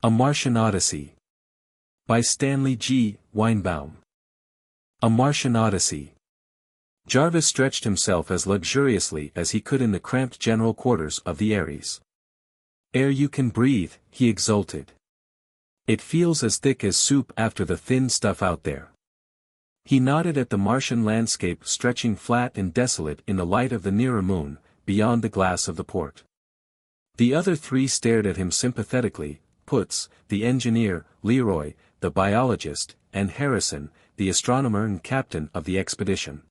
A Martian Odyssey. By Stanley G. Weinbaum. A Martian Odyssey. Jarvis stretched himself as luxuriously as he could in the cramped general quarters of the Ares. "Air you can breathe," he exulted. "It feels as thick as soup after the thin stuff out there." He nodded at the Martian landscape stretching flat and desolate in the light of the nearer moon, beyond the glass of the port. The other three stared at him sympathetically: Putz, the engineer, Leroy, the biologist, and Harrison, the astronomer and captain of the expedition.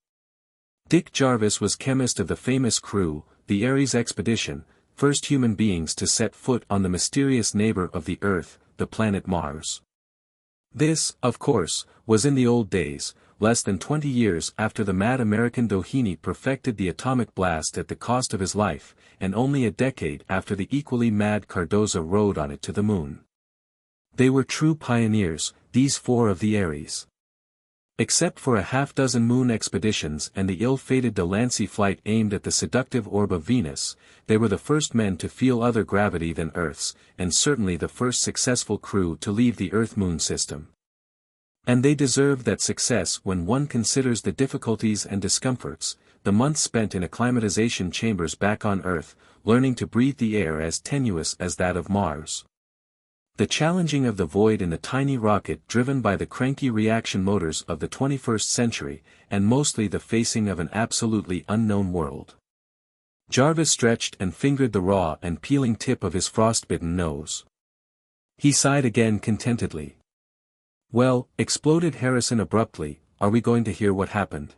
Dick Jarvis was chemist of the famous crew, the Ares expedition, first human beings to set foot on the mysterious neighbor of the Earth, the planet Mars. This, of course, was in the old days, less than 20 years after the mad American Doheny perfected the atomic blast at the cost of his life, and only a decade after the equally mad Cardoza rode on it to the moon. They were true pioneers, these four of the Ares. Except for a half-dozen moon expeditions and the ill-fated Delancey flight aimed at the seductive orb of Venus, they were the first men to feel other gravity than Earth's, and certainly the first successful crew to leave the Earth-Moon system. And they deserve that success when one considers the difficulties and discomforts, the months spent in acclimatization chambers back on Earth, learning to breathe the air as tenuous as that of Mars. The challenging of the void in the tiny rocket driven by the cranky reaction motors of the 21st century, and mostly the facing of an absolutely unknown world. Jarvis stretched and fingered the raw and peeling tip of his frostbitten nose. He sighed again contentedly. "Well," exploded Harrison abruptly, "are we going to hear what happened?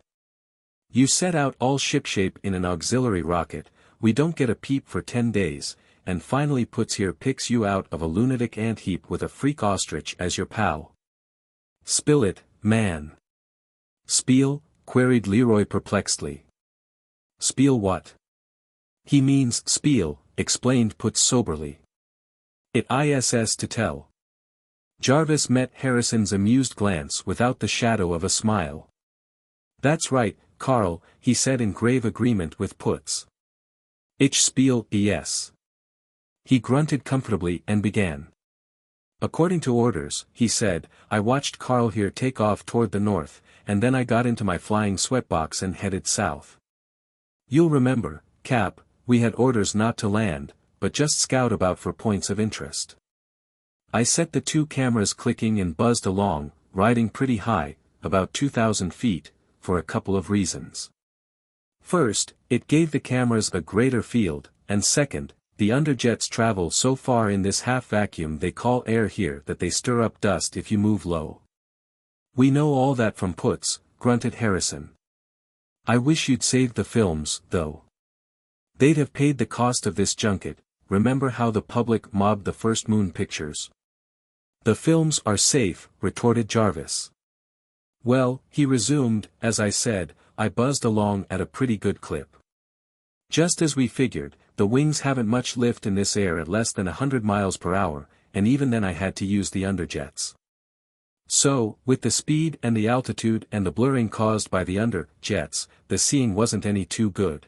You set out all shipshape in an auxiliary rocket, we don't get a peep for 10 days, and finally Putz here picks you out of a lunatic ant heap with a freak ostrich as your pal. Spill it, man." "Spiel?" queried Leroy perplexedly. "Spiel what?" "He means spiel," explained Putz soberly. "It is to tell." Jarvis met Harrison's amused glance without the shadow of a smile. "That's right, Carl," he said in grave agreement with Putz. "Ich spiel es." He grunted comfortably and began. "According to orders," he said, "I watched Carl here take off toward the north, and then I got into my flying sweatbox and headed south. You'll remember, Cap, we had orders not to land, but just scout about for points of interest. I set the two cameras clicking and buzzed along, riding pretty high, about 2,000 feet, for a couple of reasons. First, it gave the cameras a greater field, and second, the underjets travel so far in this half-vacuum they call air here that they stir up dust if you move low." "We know all that from Putz," grunted Harrison. "I wish you'd saved the films, though. They'd have paid the cost of this junket. Remember how the public mobbed the first moon pictures?" "The films are safe," retorted Jarvis. "Well," he resumed, "as I said, I buzzed along at a pretty good clip. Just as we figured, the wings haven't much lift in this air at less than 100 miles per hour, and even then I had to use the underjets. So, with the speed and the altitude and the blurring caused by the underjets, the seeing wasn't any too good.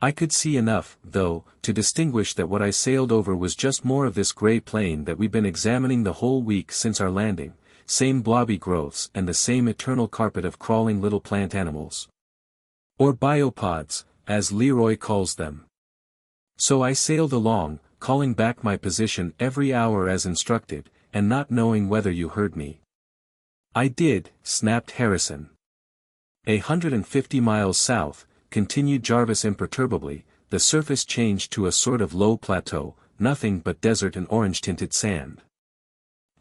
I could see enough, though, to distinguish that what I sailed over was just more of this gray plane that we've been examining the whole week since our landing, same blobby growths and the same eternal carpet of crawling little plant animals. Or biopods, as Leroy calls them. So I sailed along, calling back my position every hour as instructed, and not knowing whether you heard me." "I did," snapped Harrison. 150 miles south, continued Jarvis imperturbably, the surface changed to a sort of low plateau, nothing but desert and orange-tinted sand.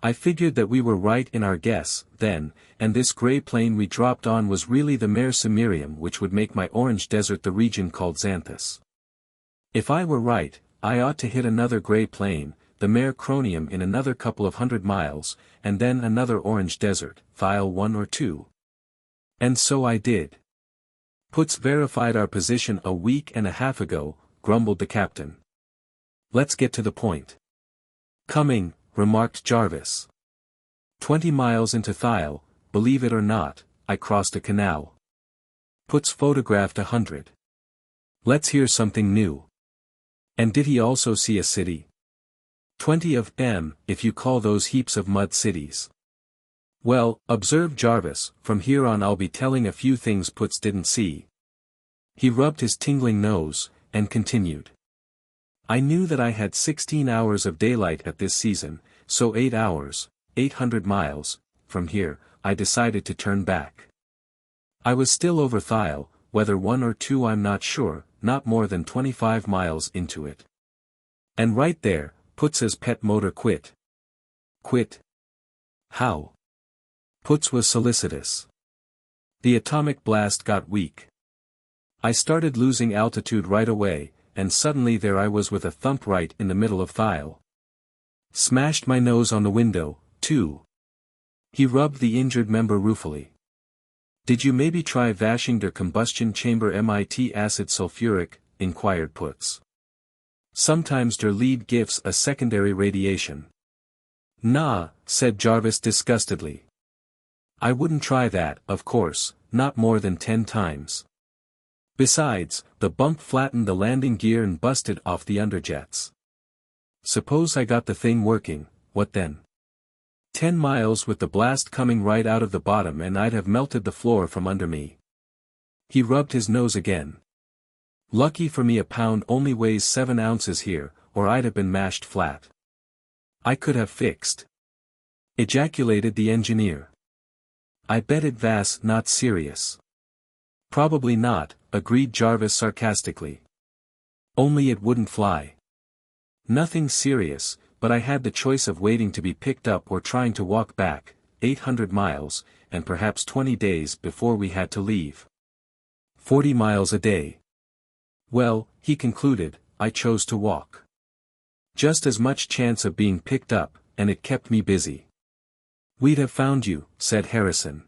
"I figured that we were right in our guess, then, and this gray plain we dropped on was really the Mare Cimmerium, which would make my orange desert the region called Xanthus. If I were right, I ought to hit another gray plain, the Mare Cronium in another couple of 100 miles, and then another orange desert, file 1 or 2. And so I did. Putz verified our position a week and a half ago," grumbled the captain. "Let's get to the point." "Coming," remarked Jarvis. 20 miles into Thiel, believe it or not, I crossed a canal. Putz photographed 100. Let's hear something new. And did he also see a city? 20 of them, if you call those heaps of mud cities. Well, observed Jarvis, from here on I'll be telling a few things Puts didn't see. He rubbed his tingling nose, and continued. I knew that I had 16 hours of daylight at this season, so 8 hours, 800 miles, from here, I decided to turn back. I was still over Thiel, whether 1 or 2 I'm not sure, not more than 25 miles into it. And right there, Puts's pet motor quit. Quit? How? Puts was solicitous. The atomic blast got weak. I started losing altitude right away, and suddenly there I was with a thump right in the middle of Thiel. Smashed my nose on the window, too. He rubbed the injured member ruefully. Did you maybe try vashing der combustion chamber mit acid sulfuric, inquired Puts. Sometimes der lead gives a secondary radiation. Nah, said Jarvis disgustedly. I wouldn't try that, of course, not more than 10 times. Besides, the bump flattened the landing gear and busted off the underjets. Suppose I got the thing working, what then? 10 miles with the blast coming right out of the bottom and I'd have melted the floor from under me. He rubbed his nose again. Lucky for me a pound only weighs 7 ounces here, or I'd have been mashed flat. I could have fixed. Ejaculated the engineer. I bet it vas not serious. Probably not, agreed Jarvis sarcastically. Only it wouldn't fly. Nothing serious, but I had the choice of waiting to be picked up or trying to walk back, 800 miles, and perhaps 20 days before we had to leave. 40 miles a day. Well, he concluded, I chose to walk. Just as much chance of being picked up, and it kept me busy. We'd have found you, said Harrison.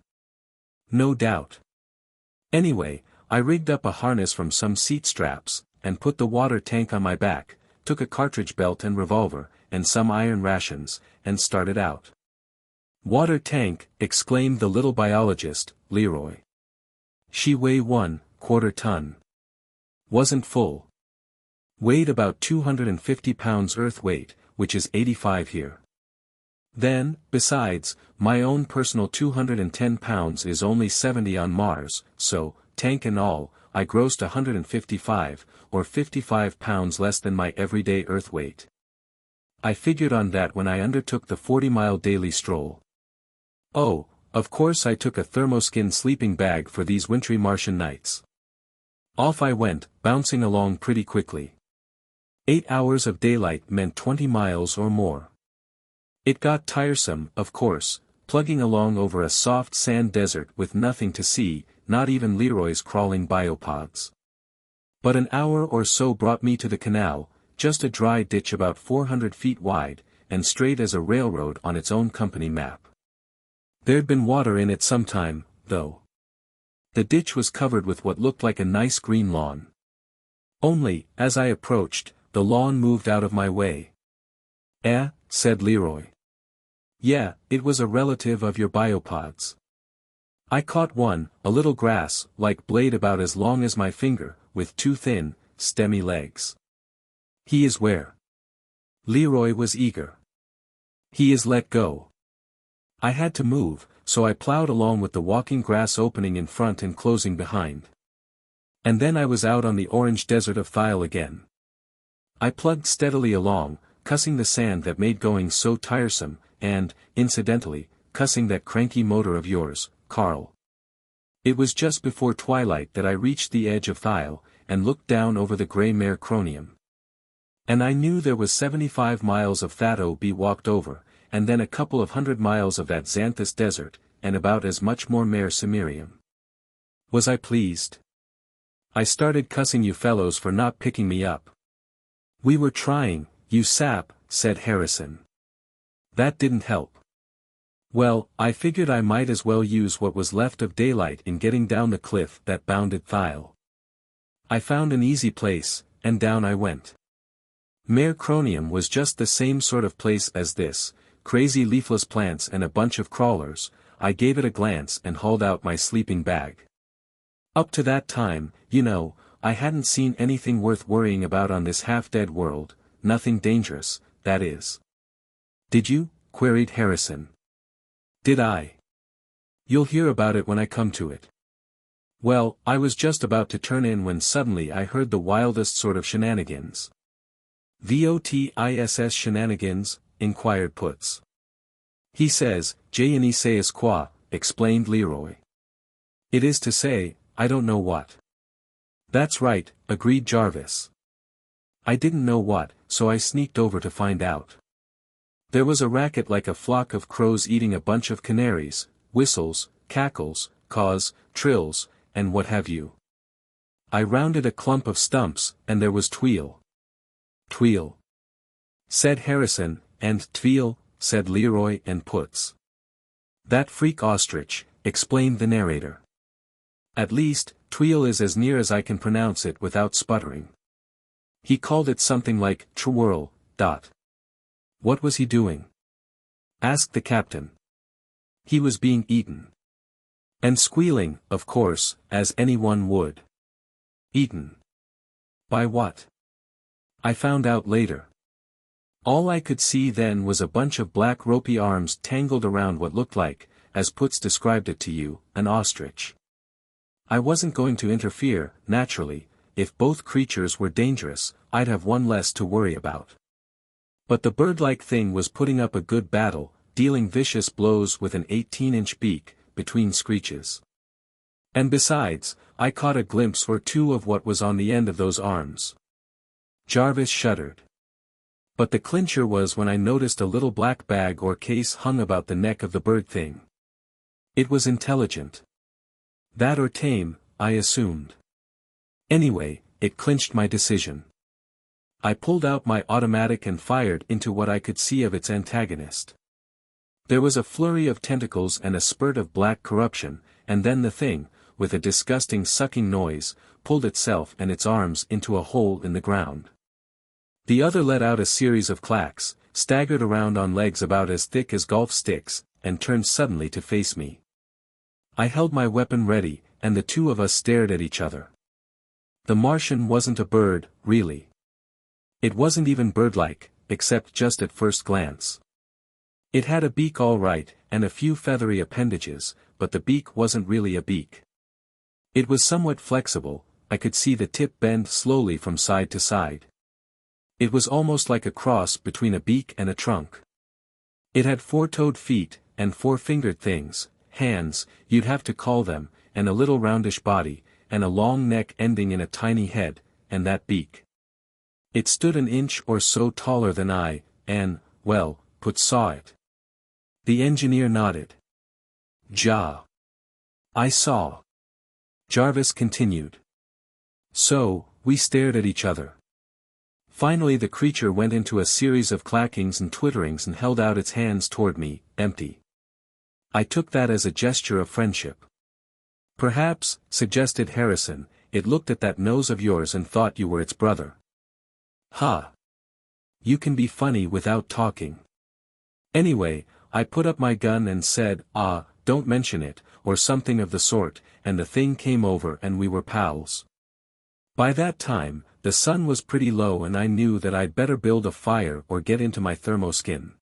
No doubt. Anyway, I rigged up a harness from some seat straps, and put the water tank on my back, took a cartridge belt and revolver, and some iron rations, and started out. Water tank, exclaimed the little biologist, Leroy. She weighed 1/4 ton. Wasn't full. Weighed about 250 pounds earth weight, which is 85 here. Then, besides, my own personal 210 pounds is only 70 on Mars, so, tank and all, I grossed 155, or 55 pounds less than my everyday earth weight. I figured on that when I undertook the 40-mile daily stroll. Oh, of course I took a thermoskin sleeping bag for these wintry Martian nights. Off I went, bouncing along pretty quickly. 8 hours of daylight meant 20 miles or more. It got tiresome, of course, plugging along over a soft sand desert with nothing to see, not even Leroy's crawling biopods. But an hour or so brought me to the canal, just a dry ditch about 400 feet wide, and straight as a railroad on its own company map. There'd been water in it some time, though. The ditch was covered with what looked like a nice green lawn. Only, as I approached, the lawn moved out of my way. Said Leroy. Yeah, it was a relative of your biopods. I caught one, a little grass-like blade about as long as my finger, with 2 thin, stemmy legs. He is where? Leroy was eager. He is let go. I had to move, so I plowed along with the walking grass opening in front and closing behind. And then I was out on the orange desert of Thiel again. I plugged steadily along, cussing the sand that made going so tiresome, and, incidentally, cussing that cranky motor of yours, Carl. It was just before twilight that I reached the edge of Thiel, and looked down over the grey mare Chronium. And I knew there was 75 miles of that be walked over, and then a couple of 100 miles of that Xanthus desert, and about as much more mare Cimmerium. Was I pleased? I started cussing you fellows for not picking me up. We were trying, you sap, said Harrison. That didn't help. Well, I figured I might as well use what was left of daylight in getting down the cliff that bounded Thiel. I found an easy place, and down I went. Mare Chronium was just the same sort of place as this, crazy leafless plants and a bunch of crawlers. I gave it a glance and hauled out my sleeping bag. Up to that time, you know, I hadn't seen anything worth worrying about on this half-dead world, nothing dangerous, that is. Did you? Queried Harrison. Did I? You'll hear about it when I come to it. Well, I was just about to turn in when suddenly I heard the wildest sort of shenanigans. "Votiss shenanigans?" inquired Putz. "He says, Jayani says quoi," explained Leroy. "It is to say, I don't know what." "That's right," agreed Jarvis. "I didn't know what, so I sneaked over to find out. There was a racket like a flock of crows eating a bunch of canaries, whistles, cackles, caws, trills, and what have you. I rounded a clump of stumps, and there was Tweel." "Tweel," said Harrison, and Tweel, said Leroy and Putz. "That freak ostrich," explained the narrator. "At least, Tweel is as near as I can pronounce it without sputtering. He called it something like twirl. What was he doing?" asked the captain. "He was being eaten. And squealing, of course, as anyone would." "Eaten? By what?" "I found out later. All I could see then was a bunch of black ropey arms tangled around what looked like, as Putz described it to you, an ostrich. I wasn't going to interfere, naturally. If both creatures were dangerous, I'd have one less to worry about. But the bird-like thing was putting up a good battle, dealing vicious blows with an 18-inch beak, between screeches. And besides, I caught a glimpse or two of what was on the end of those arms." Jarvis shuddered. "But the clincher was when I noticed a little black bag or case hung about the neck of the bird thing. It was intelligent. That or tame, I assumed. Anyway, it clinched my decision. I pulled out my automatic and fired into what I could see of its antagonist. There was a flurry of tentacles and a spurt of black corruption, and then the thing, with a disgusting sucking noise, pulled itself and its arms into a hole in the ground. The other let out a series of clacks, staggered around on legs about as thick as golf sticks, and turned suddenly to face me. I held my weapon ready, and the two of us stared at each other. The Martian wasn't a bird, really. It wasn't even bird-like, except just at first glance. It had a beak all right, and a few feathery appendages, but the beak wasn't really a beak. It was somewhat flexible, I could see the tip bend slowly from side to side. It was almost like a cross between a beak and a trunk. It had 4-toed feet, and 4-fingered things, hands, you'd have to call them, and a little roundish body, and a long neck ending in a tiny head, and that beak. It stood an inch or so taller than I, and, well, Putz saw it. The engineer nodded. "Ja. I saw." Jarvis continued. "So, we stared at each other. Finally the creature went into a series of clackings and twitterings and held out its hands toward me, empty. I took that as a gesture of friendship. Perhaps, suggested Harrison, it looked at that nose of yours and thought you were its brother." "Ha! You can be funny without talking. Anyway, I put up my gun and said, don't mention it, or something of the sort, and the thing came over and we were pals. By that time, the sun was pretty low and I knew that I'd better build a fire or get into my thermoskin.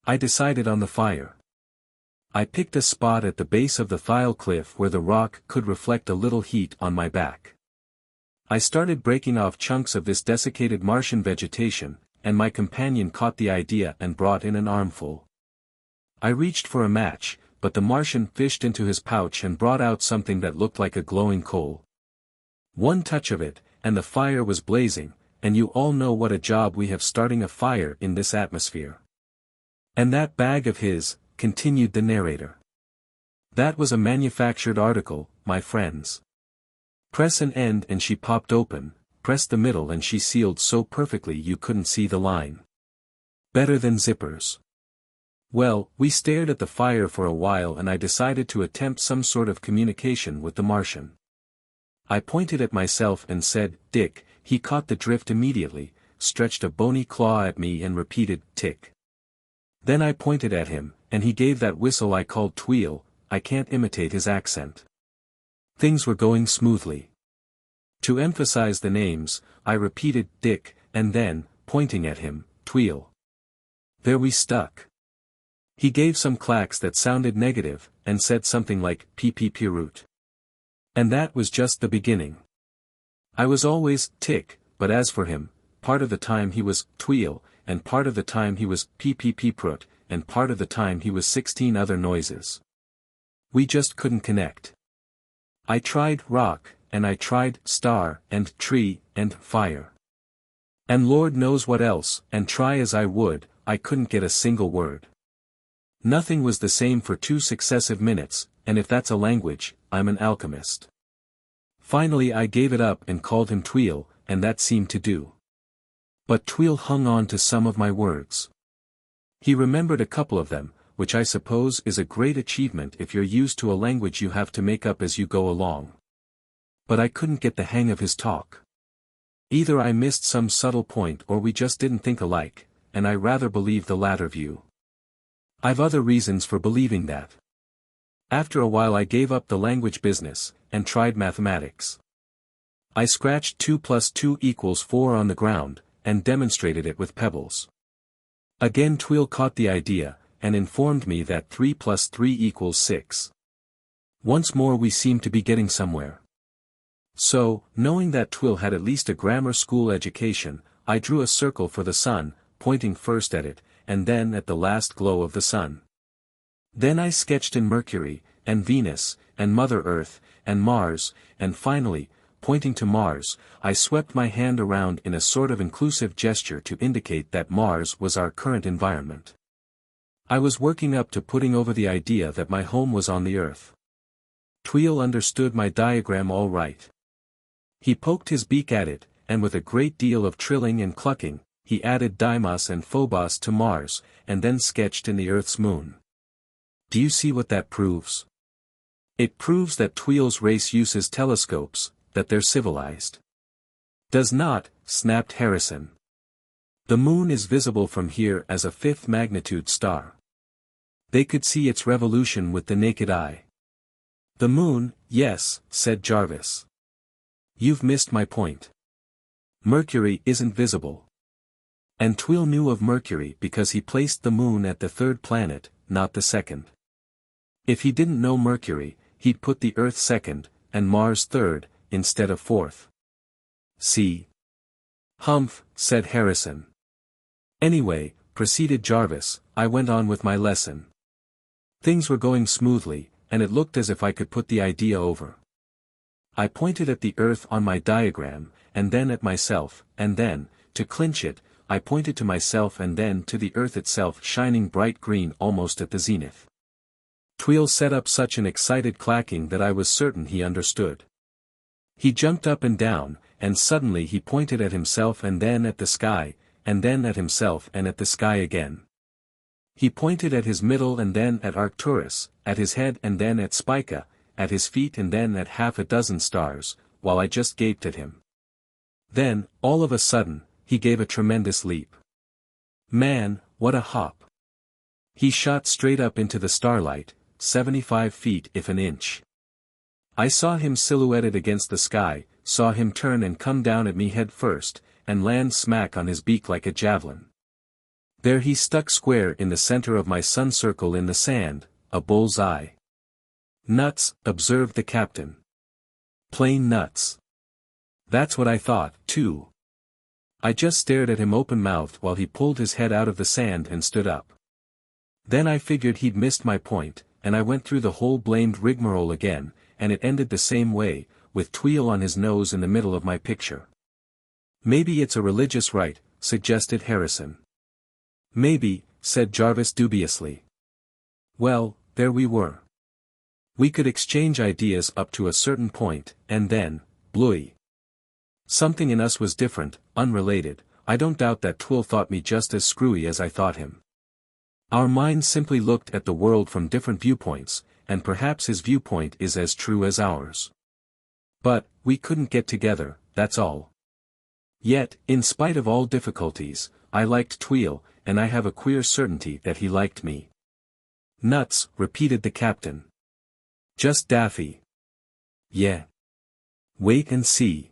I decided on the fire. I picked a spot at the base of the thial cliff where the rock could reflect a little heat on my back. I started breaking off chunks of this desiccated Martian vegetation, and my companion caught the idea and brought in an armful. I reached for a match, but the Martian fished into his pouch and brought out something that looked like a glowing coal. One touch of it, and the fire was blazing, and you all know what a job we have starting a fire in this atmosphere. "And that bag of his," continued the narrator. "That was a manufactured article, my friends. Press an end and she popped open, press the middle and she sealed so perfectly you couldn't see the line. Better than zippers. Well, we stared at the fire for a while and I decided to attempt some sort of communication with the Martian. I pointed at myself and said, 'Dick,' he caught the drift immediately, stretched a bony claw at me and repeated, 'Tick.' Then I pointed at him, and he gave that whistle I called Tweel. I can't imitate his accent. Things were going smoothly. To emphasize the names, I repeated, 'Dick,' and then, pointing at him, 'Tweel.' There we stuck. He gave some clacks that sounded negative, and said something like, "Pirut." And that was just the beginning. I was always, Tick, but as for him, part of the time he was, Tweel, and part of the time he was, Pirut, and part of the time he was 16 other noises. We just couldn't connect. I tried rock, and I tried star, and tree, and fire. And Lord knows what else, and try as I would, I couldn't get a single word. Nothing was the same for 2 successive minutes, and if that's a language, I'm an alchemist. Finally I gave it up and called him Tweel, and that seemed to do. But Tweel hung on to some of my words. He remembered a couple of them, which I suppose is a great achievement if you're used to a language you have to make up as you go along. But I couldn't get the hang of his talk. Either I missed some subtle point or we just didn't think alike, and I rather believe the latter view. I've other reasons for believing that. After a while I gave up the language business, and tried mathematics. I scratched 2 + 2 = 4 on the ground, and demonstrated it with pebbles. Again Tweel caught the idea, and informed me that 3 + 3 = 6. Once more we seemed to be getting somewhere. So, knowing that Tweel had at least a grammar school education, I drew a circle for the sun, pointing first at it, and then at the last glow of the sun. Then I sketched in Mercury, and Venus, and Mother Earth, and Mars, and finally, pointing to Mars, I swept my hand around in a sort of inclusive gesture to indicate that Mars was our current environment. I was working up to putting over the idea that my home was on the Earth. Tweel understood my diagram all right. He poked his beak at it, and with a great deal of trilling and clucking, he added Deimos and Phobos to Mars, and then sketched in the Earth's moon. Do you see what that proves? It proves that Tweel's race uses telescopes, that they're civilized. Does not, snapped Harrison. The moon is visible from here as a 5th magnitude star. They could see its revolution with the naked eye. The moon, yes, said Jarvis. You've missed my point. Mercury isn't visible. And Tweel knew of Mercury because he placed the moon at the 3rd planet, not the 2nd. If he didn't know Mercury, he'd put the Earth 2nd, and Mars 3rd, instead of 4th. See? Humph, said Harrison. Anyway, proceeded Jarvis, I went on with my lesson. Things were going smoothly, and it looked as if I could put the idea over. I pointed at the Earth on my diagram, and then at myself, and then, to clinch it, I pointed to myself and then to the Earth itself shining bright green almost at the zenith. Tweel set up such an excited clacking that I was certain he understood. He jumped up and down, and suddenly he pointed at himself and then at the sky, and then at himself and at the sky again. He pointed at his middle and then at Arcturus, at his head and then at Spica, at his feet and then at half a dozen stars, while I just gaped at him. Then, all of a sudden, he gave a tremendous leap. Man, what a hop! He shot straight up into the starlight, 75 feet if an inch. I saw him silhouetted against the sky, saw him turn and come down at me head first, and land smack on his beak like a javelin. There he stuck square in the center of my sun circle in the sand, a bull's eye. Nuts, observed the captain. Plain nuts. That's what I thought, too. I just stared at him open-mouthed while he pulled his head out of the sand and stood up. Then I figured he'd missed my point, and I went through the whole blamed rigmarole again, and it ended the same way, with Tweel on his nose in the middle of my picture. Maybe it's a religious rite, suggested Harrison. Maybe, said Jarvis dubiously. Well, there we were. We could exchange ideas up to a certain point, and then, blooey. Something in us was different, unrelated. I don't doubt that Tweel thought me just as screwy as I thought him. Our minds simply looked at the world from different viewpoints, and perhaps his viewpoint is as true as ours. But, we couldn't get together, that's all. Yet, in spite of all difficulties, I liked Tweel, and I have a queer certainty that he liked me. Nuts, repeated the captain. Just daffy. Yeah. Wait and see.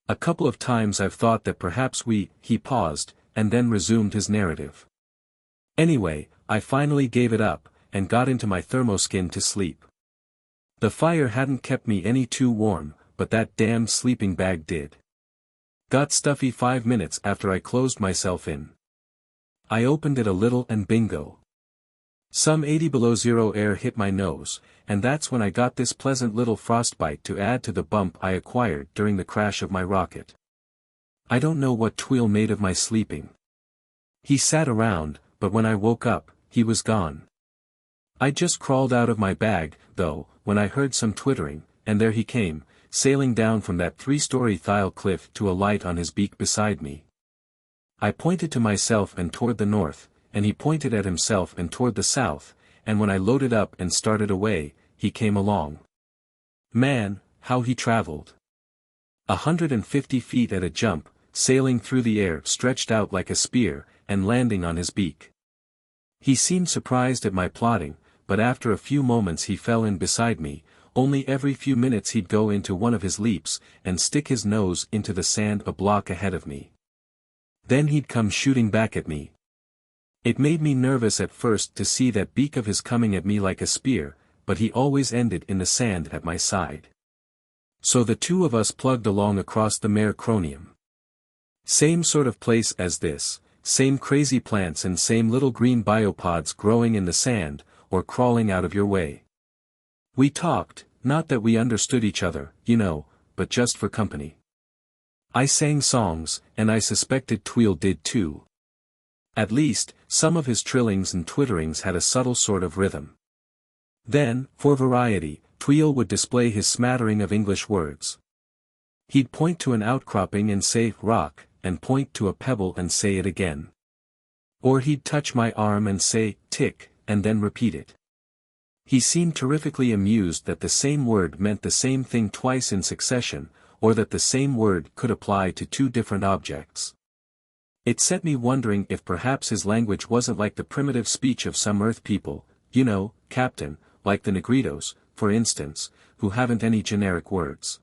A couple of times I've thought that perhaps he paused, and then resumed his narrative. Anyway, I finally gave it up, and got into my thermoskin to sleep. The fire hadn't kept me any too warm, but that damned sleeping bag did. Got stuffy 5 minutes after I closed myself in. I opened it a little and bingo. Some 80 below zero air hit my nose, and that's when I got this pleasant little frostbite to add to the bump I acquired during the crash of my rocket. I don't know what Tweel made of my sleeping. He sat around, but when I woke up, he was gone. I just crawled out of my bag, though, when I heard some twittering, and there he came, sailing down from that 3-story tile cliff to alight on his beak beside me. I pointed to myself and toward the north, and he pointed at himself and toward the south, and when I loaded up and started away, he came along. Man, how he traveled! 150 feet at a jump, sailing through the air stretched out like a spear, and landing on his beak. He seemed surprised at my plodding, but after a few moments he fell in beside me. Only every few minutes he'd go into one of his leaps, and stick his nose into the sand a block ahead of me. Then he'd come shooting back at me. It made me nervous at first to see that beak of his coming at me like a spear, but he always ended in the sand at my side. So the two of us plugged along across the Mare Cronium. Same sort of place as this, same crazy plants and same little green biopods growing in the sand, or crawling out of your way. We talked, not that we understood each other, you know, but just for company. I sang songs, and I suspected Tweel did too. At least, some of his trillings and twitterings had a subtle sort of rhythm. Then, for variety, Tweel would display his smattering of English words. He'd point to an outcropping and say rock, and point to a pebble and say it again. Or he'd touch my arm and say tick, and then repeat it. He seemed terrifically amused that the same word meant the same thing twice in succession, or that the same word could apply to two different objects. It set me wondering if perhaps his language wasn't like the primitive speech of some Earth people, you know, Captain, like the Negritos, for instance, who haven't any generic words.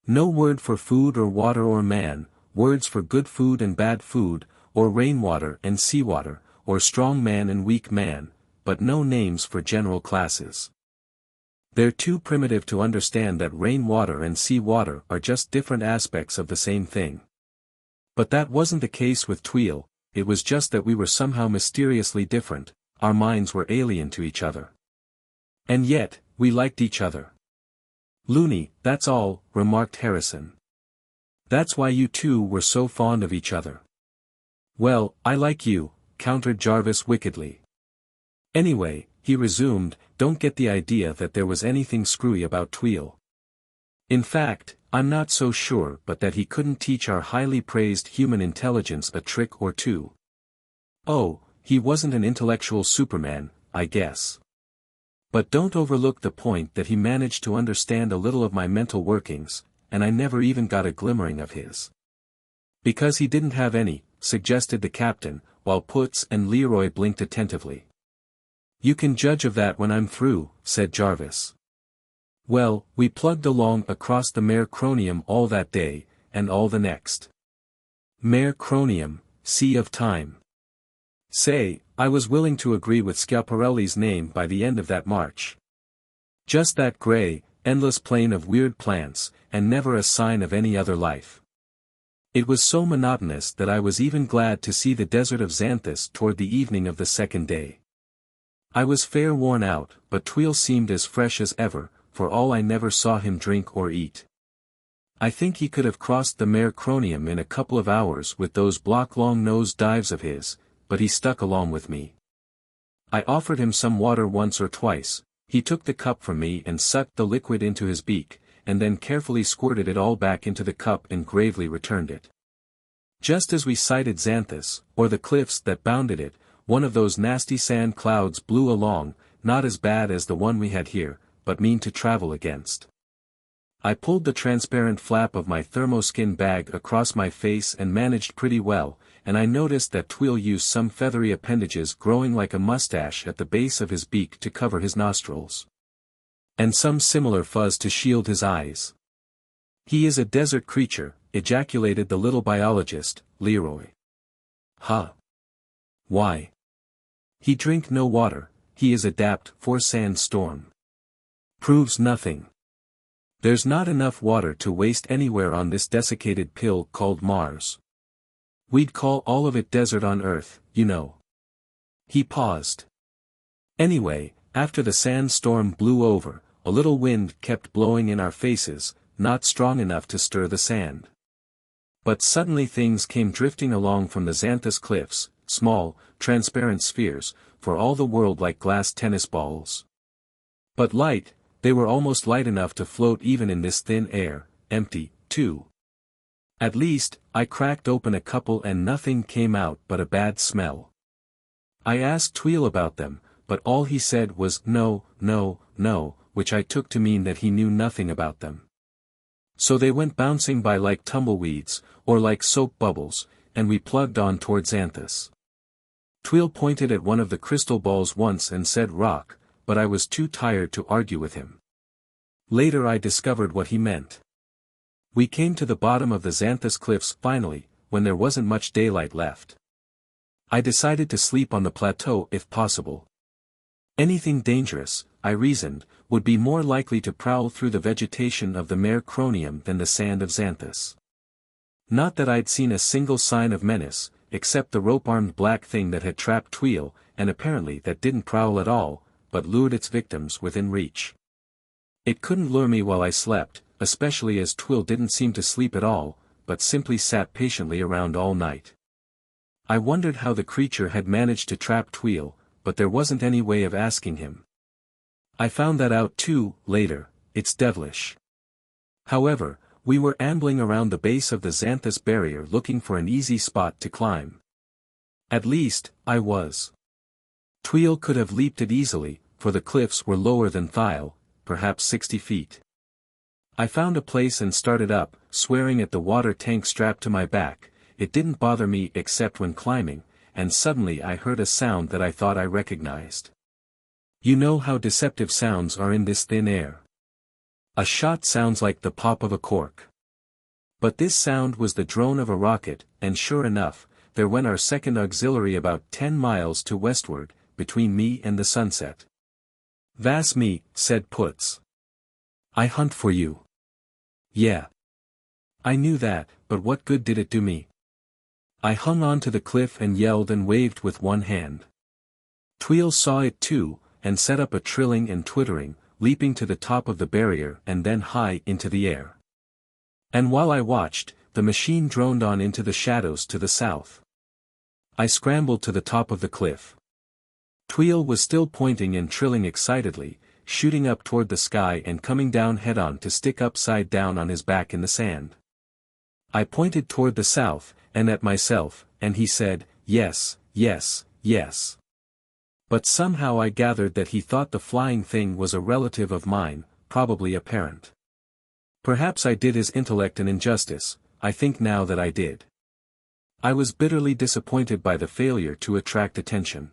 No word for food or water or man, words for good food and bad food, or rainwater and seawater, or strong man and weak man, but no names for general classes. They're too primitive to understand that rainwater and seawater are just different aspects of the same thing. But that wasn't the case with Tweel, it was just that we were somehow mysteriously different, our minds were alien to each other. And yet, we liked each other. Loony, that's all, remarked Harrison. That's why you two were so fond of each other. Well, I like you, countered Jarvis wickedly. Anyway, he resumed, don't get the idea that there was anything screwy about Tweel. In fact, I'm not so sure but that he couldn't teach our highly praised human intelligence a trick or two. Oh, he wasn't an intellectual superman, I guess. But don't overlook the point that he managed to understand a little of my mental workings, and I never even got a glimmering of his. Because he didn't have any, suggested the captain, while Putz and Leroy blinked attentively. You can judge of that when I'm through, said Jarvis. Well, we plugged along across the Mare Cronium all that day, and all the next. Mare Cronium, Sea of Time. Say, I was willing to agree with Schiaparelli's name by the end of that march. Just that gray, endless plain of weird plants, and never a sign of any other life. It was so monotonous that I was even glad to see the desert of Xanthus toward the evening of the second day. I was fair worn out, but Tweel seemed as fresh as ever, for all I never saw him drink or eat. I think he could have crossed the Mare Cronium in a couple of hours with those block-long nose dives of his, but he stuck along with me. I offered him some water once or twice, he took the cup from me and sucked the liquid into his beak, and then carefully squirted it all back into the cup and gravely returned it. Just as we sighted Xanthus, or the cliffs that bounded it, one of those nasty sand clouds blew along, not as bad as the one we had here, but mean to travel against. I pulled the transparent flap of my thermoskin bag across my face and managed pretty well, and I noticed that Tweel used some feathery appendages growing like a mustache at the base of his beak to cover his nostrils. And some similar fuzz to shield his eyes. He is a desert creature, ejaculated the little biologist, Leroy. Huh. Why? He drink no water, he is adapt for sand storm. Proves nothing. There's not enough water to waste anywhere on this desiccated pill called Mars. We'd call all of it desert on Earth, you know. He paused. Anyway, after the sand storm blew over, a little wind kept blowing in our faces, not strong enough to stir the sand. But suddenly things came drifting along from the Xanthus cliffs, small, transparent spheres, for all the world like glass tennis balls. But light, they were almost light enough to float even in this thin air, empty, too. At least, I cracked open a couple and nothing came out but a bad smell. I asked Tweel about them, but all he said was no, no, no, which I took to mean that he knew nothing about them. So they went bouncing by like tumbleweeds, or like soap bubbles, and we plugged on toward Xanthus. Tweel pointed at one of the crystal balls once and said rock, but I was too tired to argue with him. Later I discovered what he meant. We came to the bottom of the Xanthus cliffs finally, when there wasn't much daylight left. I decided to sleep on the plateau if possible. Anything dangerous, I reasoned, would be more likely to prowl through the vegetation of the Mare Cronium than the sand of Xanthus. Not that I'd seen a single sign of menace, except the rope-armed black thing that had trapped Tweel, and apparently that didn't prowl at all, but lured its victims within reach. It couldn't lure me while I slept, especially as Tweel didn't seem to sleep at all, but simply sat patiently around all night. I wondered how the creature had managed to trap Tweel, but there wasn't any way of asking him. I found that out too, later. It's devilish. However, we were ambling around the base of the Xanthus barrier looking for an easy spot to climb. At least, I was. Tweel could have leaped it easily, for the cliffs were lower than Thiel, perhaps 60 feet. I found a place and started up, swearing at the water tank strapped to my back. It didn't bother me except when climbing, and suddenly I heard a sound that I thought I recognized. You know how deceptive sounds are in this thin air. A shot sounds like the pop of a cork. But this sound was the drone of a rocket, and sure enough, there went our second auxiliary about 10 miles to westward, between me and the sunset. "Vas me," said Putz. "I hunt for you." Yeah. I knew that, but what good did it do me? I hung on to the cliff and yelled and waved with one hand. Tweel saw it too, and set up a trilling and twittering, leaping to the top of the barrier and then high into the air. And while I watched, the machine droned on into the shadows to the south. I scrambled to the top of the cliff. Tweel was still pointing and trilling excitedly, shooting up toward the sky and coming down head-on to stick upside down on his back in the sand. I pointed toward the south, and at myself, and he said, yes, yes, yes. But somehow I gathered that he thought the flying thing was a relative of mine, probably a parent. Perhaps I did his intellect an injustice. I think now that I did. I was bitterly disappointed by the failure to attract attention.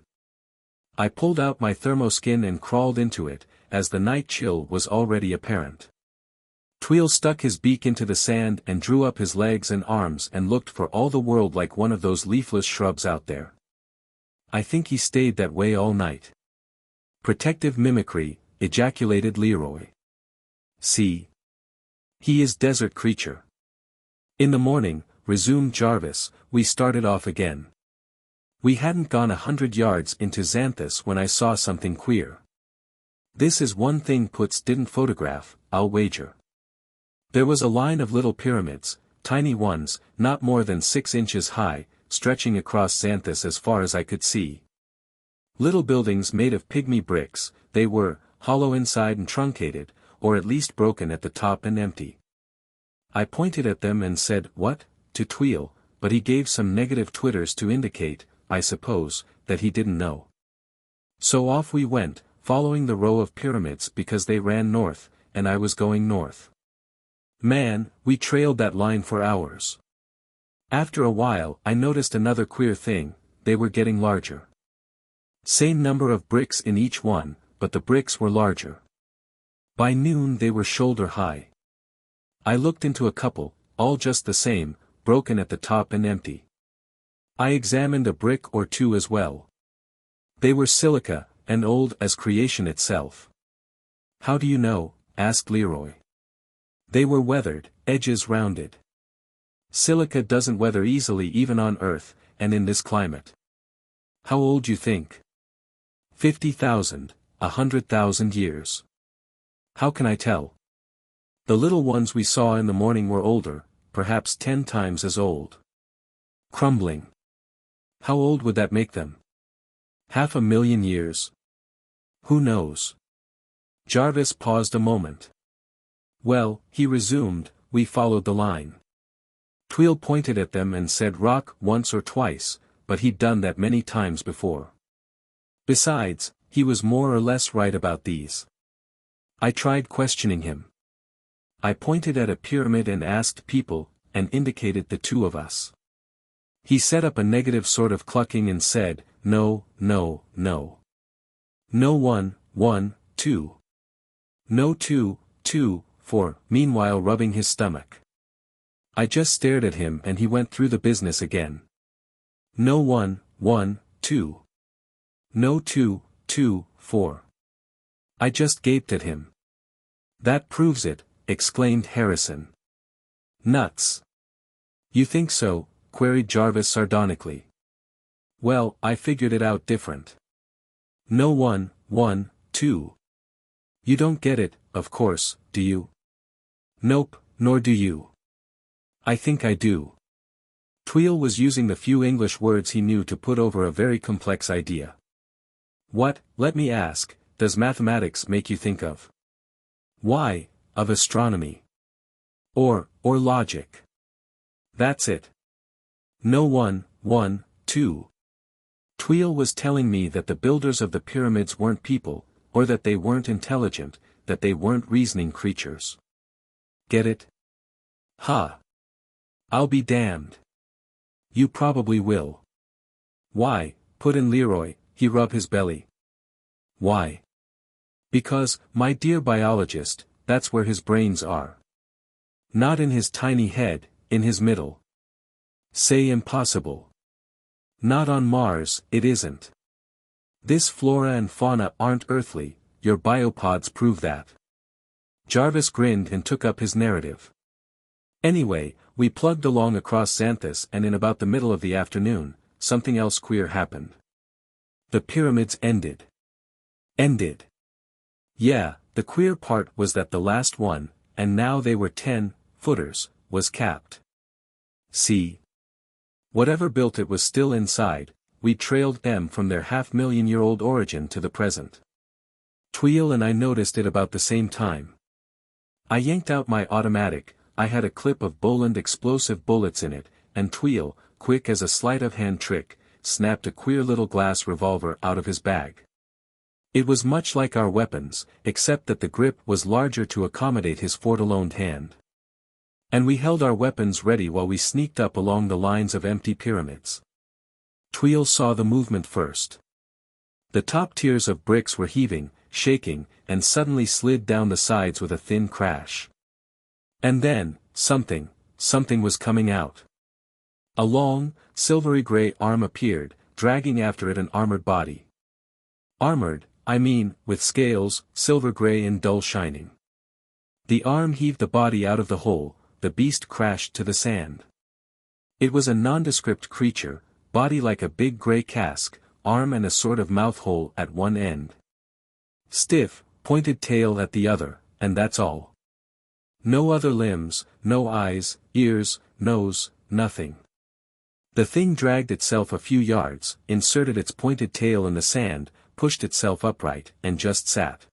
I pulled out my thermoskin and crawled into it, as the night chill was already apparent. Tweel stuck his beak into the sand and drew up his legs and arms and looked for all the world like one of those leafless shrubs out there. I think he stayed that way all night. Protective mimicry, ejaculated Leroy. See? He is desert creature. In the morning, resumed Jarvis, we started off again. We hadn't gone 100 yards into Xanthus when I saw something queer. This is one thing Putz didn't photograph, I'll wager. There was a line of little pyramids, tiny ones, not more than 6 inches high, stretching across Xanthus as far as I could see. Little buildings made of pygmy bricks, they were, hollow inside and truncated, or at least broken at the top and empty. I pointed at them and said, "What?" to Tweel, but he gave some negative twitters to indicate, I suppose, that he didn't know. So off we went, following the row of pyramids because they ran north, and I was going north. Man, we trailed that line for hours. After a while I noticed another queer thing, they were getting larger. Same number of bricks in each one, but the bricks were larger. By noon they were shoulder high. I looked into a couple, all just the same, broken at the top and empty. I examined a brick or two as well. They were silica, and old as creation itself. How do you know? Asked Leroy. They were weathered, edges rounded. Silica doesn't weather easily even on Earth, and in this climate. How old you think? 50,000, 100,000 years. How can I tell? The little ones we saw in the morning were older, perhaps 10 times as old. Crumbling. How old would that make them? 500,000 years? Who knows? Jarvis paused a moment. Well, he resumed, we followed the line. Tweel pointed at them and said rock once or twice, but he'd done that many times before. Besides, he was more or less right about these. I tried questioning him. I pointed at a pyramid and asked people, and indicated the two of us. He set up a negative sort of clucking and said, no, no, no. No 1, 1, 2. No 2, 2, 4, meanwhile rubbing his stomach. I just stared at him and he went through the business again. No 1, 1, 2. No 2, 2, 4. I just gaped at him. That proves it, exclaimed Harrison. Nuts. You think so? Queried Jarvis sardonically. Well, I figured it out different. No 1, 1, 2. You don't get it, of course, do you? Nope, nor do you. I think I do. Tweel was using the few English words he knew to put over a very complex idea. What, let me ask, does mathematics make you think of? Why, of astronomy. Or logic. That's it. No 1, 1, 2. Tweel was telling me that the builders of the pyramids weren't people, or that they weren't intelligent, that they weren't reasoning creatures. Get it? Ha! I'll be damned. You probably will. Why? Put in Leroy, he rubbed his belly. Why? Because, my dear biologist, that's where his brains are. Not in his tiny head, in his middle. Say impossible. Not on Mars, it isn't. This flora and fauna aren't earthly, your biopods prove that. Jarvis grinned and took up his narrative. Anyway, we plugged along across Xanthus and in about the middle of the afternoon, something else queer happened. The pyramids ended. Ended. Yeah, the queer part was that the last one, and now they were 10-footers, was capped. See? Whatever built it was still inside, we trailed them from their 500,000-year-old origin to the present. Tweel and I noticed it about the same time. I yanked out my automatic, I had a clip of Boland explosive bullets in it, and Tweel, quick as a sleight-of-hand trick, snapped a queer little glass revolver out of his bag. It was much like our weapons, except that the grip was larger to accommodate his fortoloned hand. And we held our weapons ready while we sneaked up along the lines of empty pyramids. Tweel saw the movement first. The top tiers of bricks were heaving, shaking, and suddenly slid down the sides with a thin crash. And then, something was coming out. A long, silvery gray arm appeared, dragging after it an armored body. Armored, I mean, with scales, silver gray and dull shining. The arm heaved the body out of the hole, the beast crashed to the sand. It was a nondescript creature, body like a big gray cask, arm and a sort of mouth hole at one end. Stiff, pointed tail at the other, and that's all. No other limbs, no eyes, ears, nose, nothing. The thing dragged itself a few yards, inserted its pointed tail in the sand, pushed itself upright, and just sat.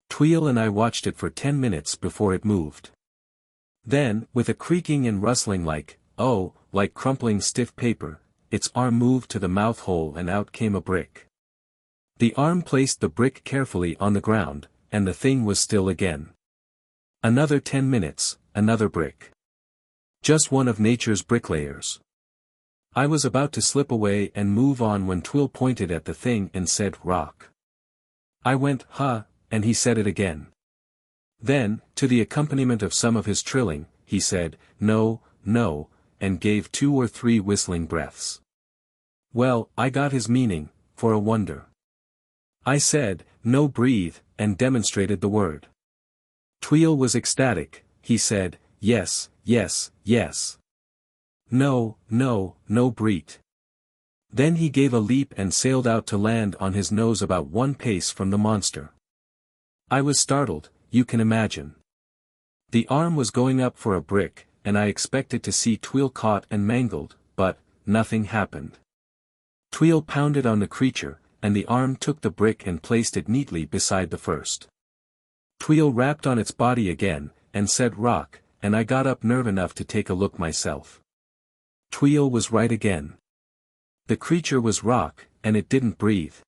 Tweel and I watched it for 10 minutes before it moved. Then, with a creaking and rustling like crumpling stiff paper, its arm moved to the mouth hole and out came a brick. The arm placed the brick carefully on the ground, and the thing was still again. Another 10 minutes, another brick. Just one of nature's bricklayers. I was about to slip away and move on when Tweel pointed at the thing and said rock. I went, huh, and he said it again. Then, to the accompaniment of some of his trilling, he said, no, and gave 2 or 3 whistling breaths. Well, I got his meaning, for a wonder. I said, "No, breathe," and demonstrated the word. Tweel was ecstatic. He said, "Yes, yes, yes. No, no, no, breathe." Then he gave a leap and sailed out to land on his nose about 1 pace from the monster. I was startled, you can imagine. The arm was going up for a brick, and I expected to see Tweel caught and mangled, but nothing happened. Tweel pounded on the creature, and the arm took the brick and placed it neatly beside the first. Tweel rapped on its body again, and said rock, and I got up nerve enough to take a look myself. Tweel was right again. The creature was rock, and it didn't breathe.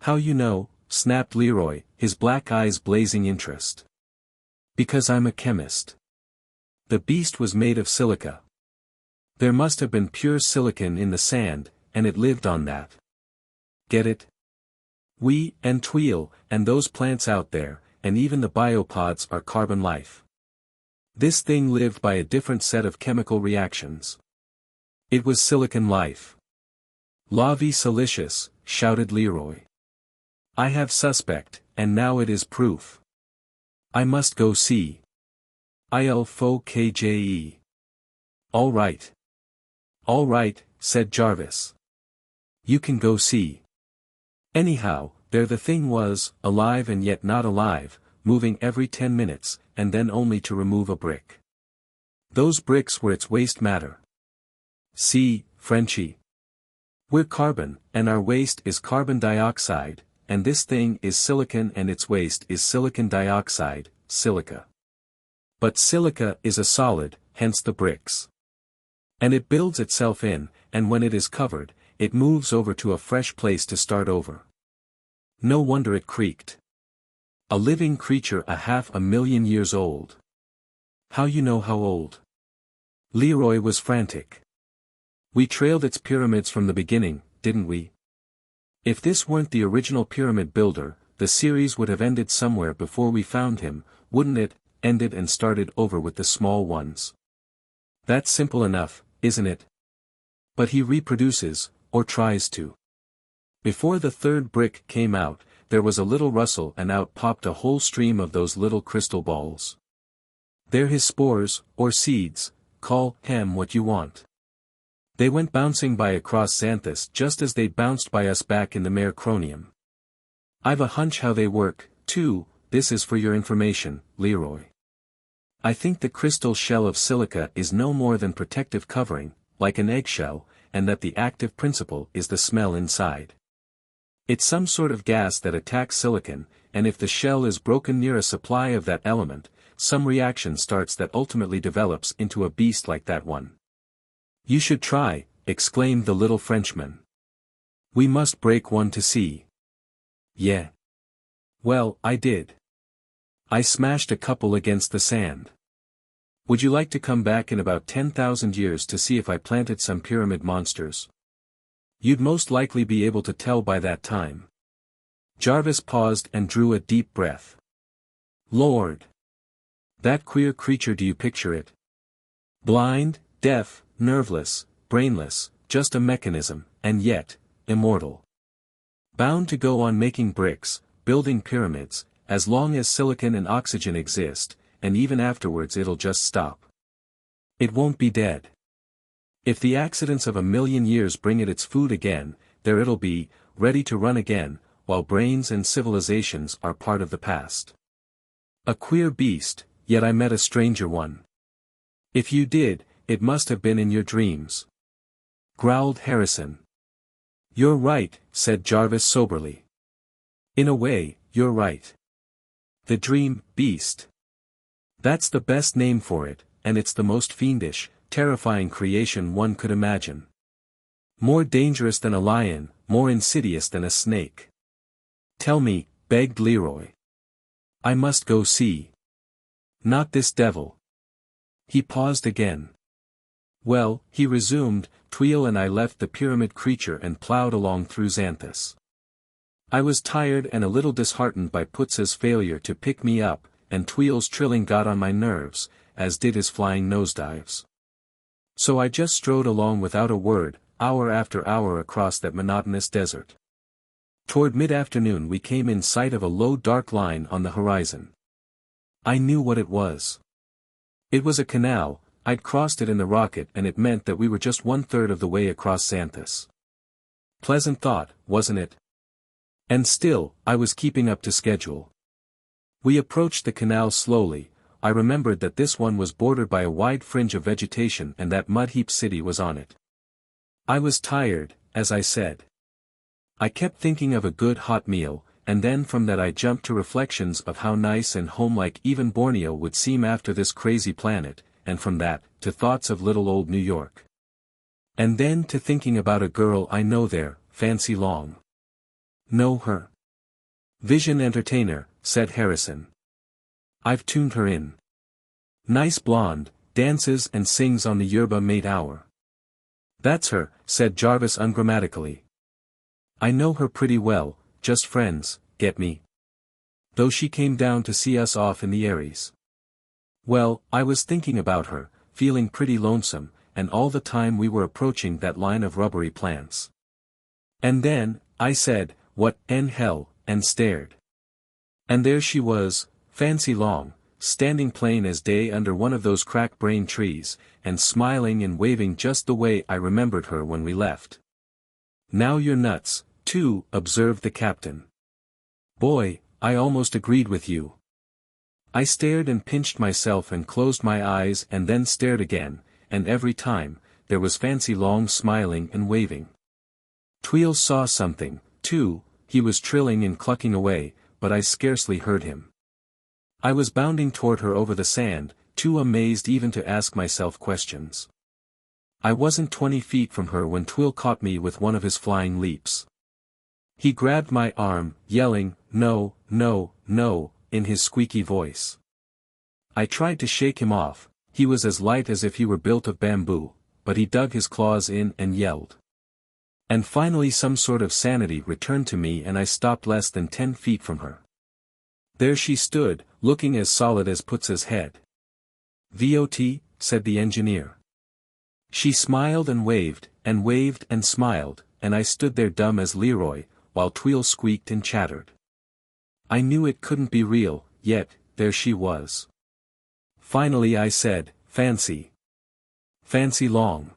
"How you know?" snapped Leroy, his black eyes blazing interest. "Because I'm a chemist. The beast was made of silica. There must have been pure silicon in the sand, and it lived on that. Get it? We, and Tweel, and those plants out there, and even the biopods are carbon life. This thing lived by a different set of chemical reactions. It was silicon life." "La vie silicious," shouted Leroy. "I have suspect, and now it is proof. I must go see. Il faut que j'aille." "All right. All right," said Jarvis. "You can go see. Anyhow, there the thing was, alive and yet not alive, moving every 10 minutes, and then only to remove a brick. Those bricks were its waste matter. See, Frenchie. We're carbon, and our waste is carbon dioxide, and this thing is silicon and its waste is silicon dioxide, silica. But silica is a solid, hence the bricks. And it builds itself in, and when it is covered, it moves over to a fresh place to start over. No wonder it creaked. A living creature 500,000 years old. How you know how old?" Leroy was frantic. "We trailed its pyramids from the beginning, didn't we? If this weren't the original pyramid builder, the series would have ended somewhere before we found him, wouldn't it? Ended and started over with the small ones. That's simple enough, isn't it? But he reproduces, or tries to. Before the third brick came out, there was a little rustle and out popped a whole stream of those little crystal balls. They're his spores, or seeds, call them what you want. They went bouncing by across Xanthus just as they bounced by us back in the Mare Cronium. I've a hunch how they work, too. This is for your information, Leroy. I think the crystal shell of silica is no more than protective covering, like an eggshell, and that the active principle is the smell inside. It's some sort of gas that attacks silicon, and if the shell is broken near a supply of that element, some reaction starts that ultimately develops into a beast like that one. "You should try," exclaimed the little Frenchman. "We must break one to see." "Yeah. Well, I did. I smashed a couple against the sand. Would you like to come back in about 10,000 years to see if I planted some pyramid monsters? You'd most likely be able to tell by that time." Jarvis paused and drew a deep breath. "Lord! That queer creature, do you picture it? Blind, deaf, nerveless, brainless, just a mechanism, and yet, immortal. Bound to go on making bricks, building pyramids, as long as silicon and oxygen exist, and even afterwards it'll just stop. It won't be dead. If the accidents of 1,000,000 years bring it its food again, there it'll be, ready to run again, while brains and civilizations are part of the past. A queer beast, yet I met a stranger one." "If you did, it must have been in your dreams," growled Harrison. "You're right," said Jarvis soberly. "In a way, you're right. The dream beast. That's the best name for it, and it's the most fiendish, terrifying creation one could imagine. More dangerous than a lion, more insidious than a snake." "Tell me," begged Leroy. "I must go see." "Not this devil." He paused again. "Well," he resumed, "Tweel and I left the pyramid creature and plowed along through Xanthus. I was tired and a little disheartened by Putz's failure to pick me up, and Tweel's trilling got on my nerves, as did his flying nosedives. So I just strode along without a word, hour after hour across that monotonous desert. Toward mid-afternoon we came in sight of a low dark line on the horizon. I knew what it was. It was a canal. I'd crossed it in the rocket and it meant that we were just 1/3 of the way across Xanthus. Pleasant thought, wasn't it? And still, I was keeping up to schedule. We approached the canal slowly. I remembered that this one was bordered by a wide fringe of vegetation and that mud-heap city was on it. I was tired, as I said. I kept thinking of a good hot meal, and then from that I jumped to reflections of how nice and homelike even Borneo would seem after this crazy planet, and from that, to thoughts of little old New York. And then to thinking about a girl I know there, Fancy Long. Know her? Vision entertainer, said Harrison. I've tuned her in. Nice blonde, dances and sings on the yerba mate hour. That's her, said Jarvis ungrammatically. I know her pretty well, just friends, get me? Though she came down to see us off in the Aries. Well, I was thinking about her, feeling pretty lonesome, and all the time we were approaching that line of rubbery plants. And then, I said, what in hell, and stared. And there she was, Fancy Long, standing plain as day under one of those crack-brained trees, and smiling and waving just the way I remembered her when we left. Now you're nuts, too, observed the captain. Boy, I almost agreed with you. I stared and pinched myself and closed my eyes and then stared again, and every time, there was Fancy Long smiling and waving. Tweel saw something, too. He was trilling and clucking away, but I scarcely heard him. I was bounding toward her over the sand, too amazed even to ask myself questions. I wasn't 20 feet from her when Tweel caught me with one of his flying leaps. He grabbed my arm, yelling, "No, no, no," in his squeaky voice. I tried to shake him off. He was as light as if he were built of bamboo, but he dug his claws in and yelled. And finally some sort of sanity returned to me and I stopped less than 10 feet from her. There she stood, looking as solid as Putz's head. "VOT," said the engineer. She smiled and waved and smiled, and I stood there dumb as Leroy, while Tweel squeaked and chattered. I knew it couldn't be real, yet, there she was. Finally I said, Fancy Long.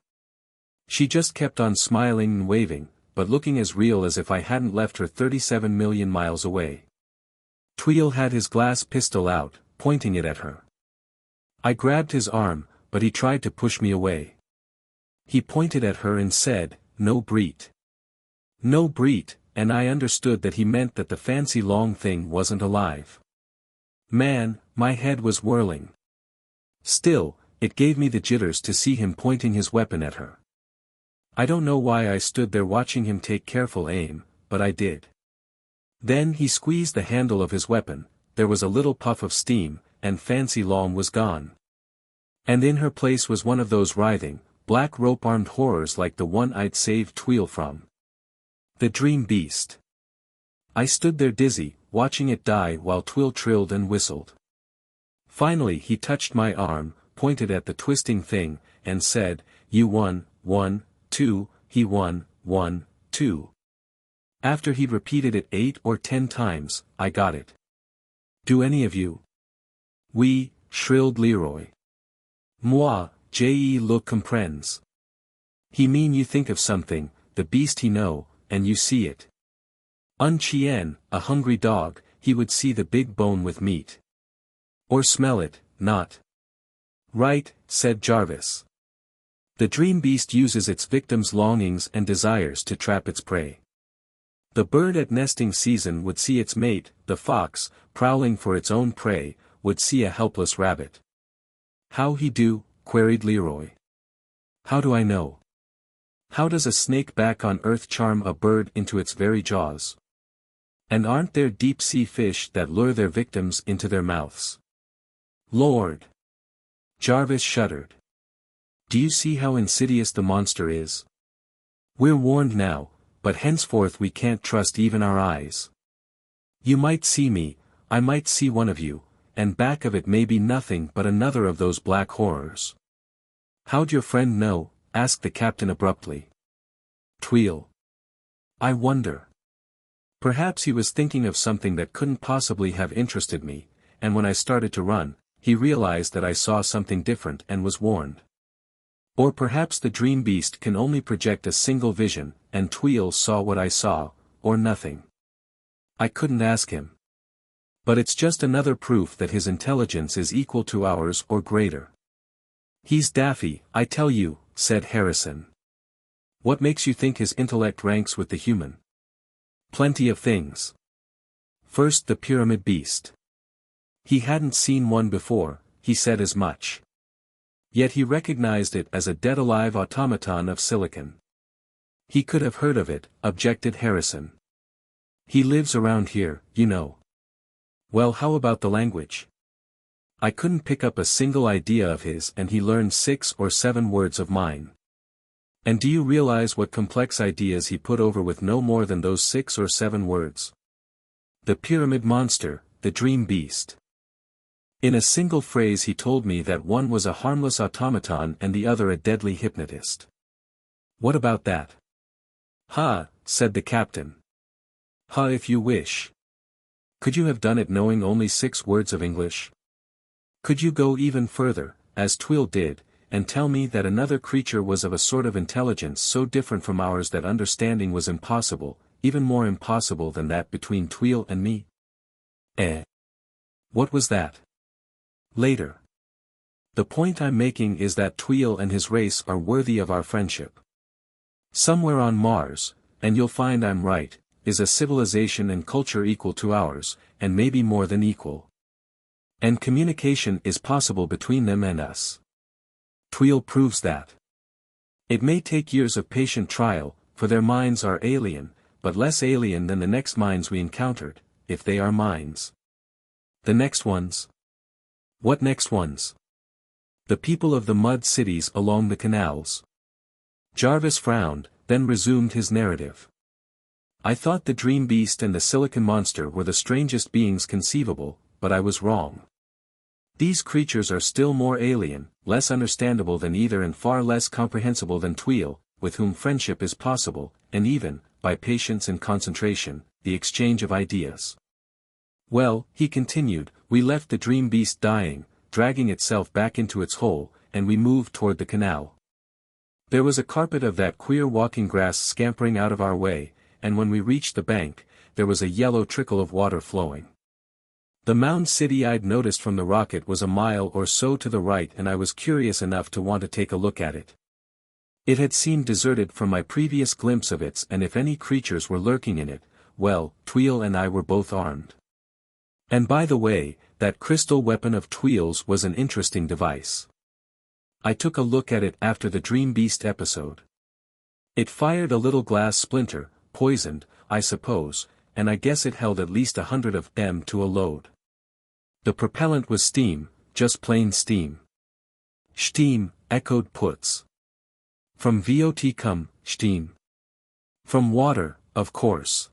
She just kept on smiling and waving, but looking as real as if I hadn't left her 37 million miles away. Tweel had his glass pistol out, pointing it at her. I grabbed his arm, but he tried to push me away. He pointed at her and said, "No breet." No breet, and I understood that he meant that the Fancy Long thing wasn't alive. Man, my head was whirling. Still, it gave me the jitters to see him pointing his weapon at her. I don't know why I stood there watching him take careful aim, but I did. Then he squeezed the handle of his weapon, there was a little puff of steam, and Fancy Long was gone. And in her place was one of those writhing, black rope-armed horrors like the one I'd saved Tweel from. The dream beast. I stood there dizzy, watching it die while Tweel trilled and whistled. Finally he touched my arm, pointed at the twisting thing, and said, "You won, 1, 2, he won, 1, 2. After he'd repeated it 8 or 10 times, I got it. "Do any of you?" "Oui," shrilled Leroy. "Moi, je le comprends." He mean you think of something, the beast he know, and you see it. Un chien, a hungry dog, he would see the big bone with meat. Or smell it, not. "Right," said Jarvis. The dream beast uses its victim's longings and desires to trap its prey. The bird at nesting season would see its mate, the fox, prowling for its own prey, would see a helpless rabbit. "How he do?" queried Leroy. "How do I know? How does a snake back on Earth charm a bird into its very jaws? And aren't there deep-sea fish that lure their victims into their mouths? Lord!" Jarvis shuddered. "Do you see how insidious the monster is? We're warned now, but henceforth we can't trust even our eyes. You might see me, I might see one of you, and back of it may be nothing but another of those black horrors." "How'd your friend know?" asked the captain abruptly. "Tweel. I wonder. Perhaps he was thinking of something that couldn't possibly have interested me, and when I started to run, he realized that I saw something different and was warned. Or perhaps the dream beast can only project a single vision, and Tweel saw what I saw, or nothing. I couldn't ask him. But it's just another proof that his intelligence is equal to ours or greater. He's daffy, I tell you, said Harrison. What makes you think his intellect ranks with the human? Plenty of things. First, the pyramid beast. He hadn't seen one before, he said as much. Yet he recognized it as a dead-alive automaton of silicon. He could have heard of it, objected Harrison. He lives around here, you know. Well, how about the language? I couldn't pick up a single idea of his, and he learned 6 or 7 words of mine. And do you realize what complex ideas he put over with no more than those 6 or 7 words? The pyramid monster, the dream beast. In a single phrase he told me that one was a harmless automaton and the other a deadly hypnotist. What about that? Ha, said the captain. Ha, if you wish. Could you have done it knowing only 6 words of English? Could you go even further, as Tweel did, and tell me that another creature was of a sort of intelligence so different from ours that understanding was impossible, even more impossible than that between Tweel and me? What was that? Later. The point I'm making is that Tweel and his race are worthy of our friendship. Somewhere on Mars, and you'll find I'm right, is a civilization and culture equal to ours, and maybe more than equal. And communication is possible between them and us. Tweel proves that. It may take years of patient trial, for their minds are alien, but less alien than the next minds we encountered, if they are minds. The next ones? What next ones? The people of the mud cities along the canals. Jarvis frowned, then resumed his narrative. I thought the dream beast and the silicon monster were the strangest beings conceivable, but I was wrong. These creatures are still more alien, less understandable than either and far less comprehensible than Tweel, with whom friendship is possible, and even, by patience and concentration, the exchange of ideas. Well, he continued, we left the dream beast dying, dragging itself back into its hole, and we moved toward the canal. There was a carpet of that queer walking grass scampering out of our way, and when we reached the bank, there was a yellow trickle of water flowing. The mound city I'd noticed from the rocket was a mile or so to the right, and I was curious enough to want to take a look at it. It had seemed deserted from my previous glimpse of it, and if any creatures were lurking in it, well, Tweel and I were both armed. And by the way, that crystal weapon of Tweel's was an interesting device. I took a look at it after the Dream Beast episode. It fired a little glass splinter, poisoned, I suppose, and I guess it held at least 100 of them to a load. The propellant was steam, just plain steam. Steam, echoed Putz. From Vot come, steam. From water, of course.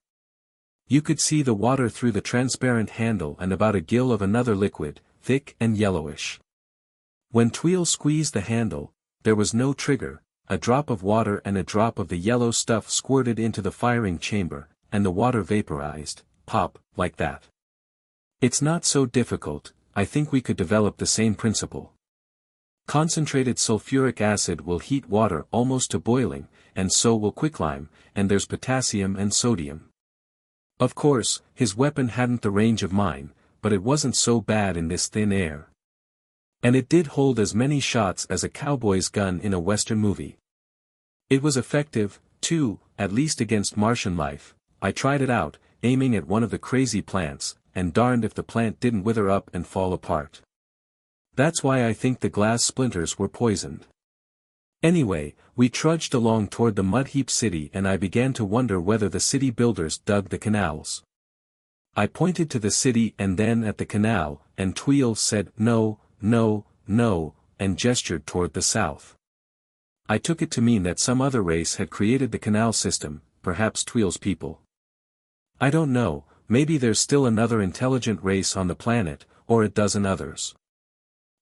You could see the water through the transparent handle and about a gill of another liquid, thick and yellowish. When Tweel squeezed the handle, there was no trigger, a drop of water and a drop of the yellow stuff squirted into the firing chamber, and the water vaporized, pop, like that. It's not so difficult, I think we could develop the same principle. Concentrated sulfuric acid will heat water almost to boiling, and so will quicklime, and there's potassium and sodium. Of course, his weapon hadn't the range of mine, but it wasn't so bad in this thin air. And it did hold as many shots as a cowboy's gun in a Western movie. It was effective, too, at least against Martian life. I tried it out, aiming at one of the crazy plants, and darned if the plant didn't wither up and fall apart. That's why I think the glass splinters were poisoned. Anyway, we trudged along toward the mud-heap city, and I began to wonder whether the city builders dug the canals. I pointed to the city and then at the canal, and Tweel said no, no, no, and gestured toward the south. I took it to mean that some other race had created the canal system, perhaps Tweel's people. I don't know, maybe there's still another intelligent race on the planet, or a dozen others.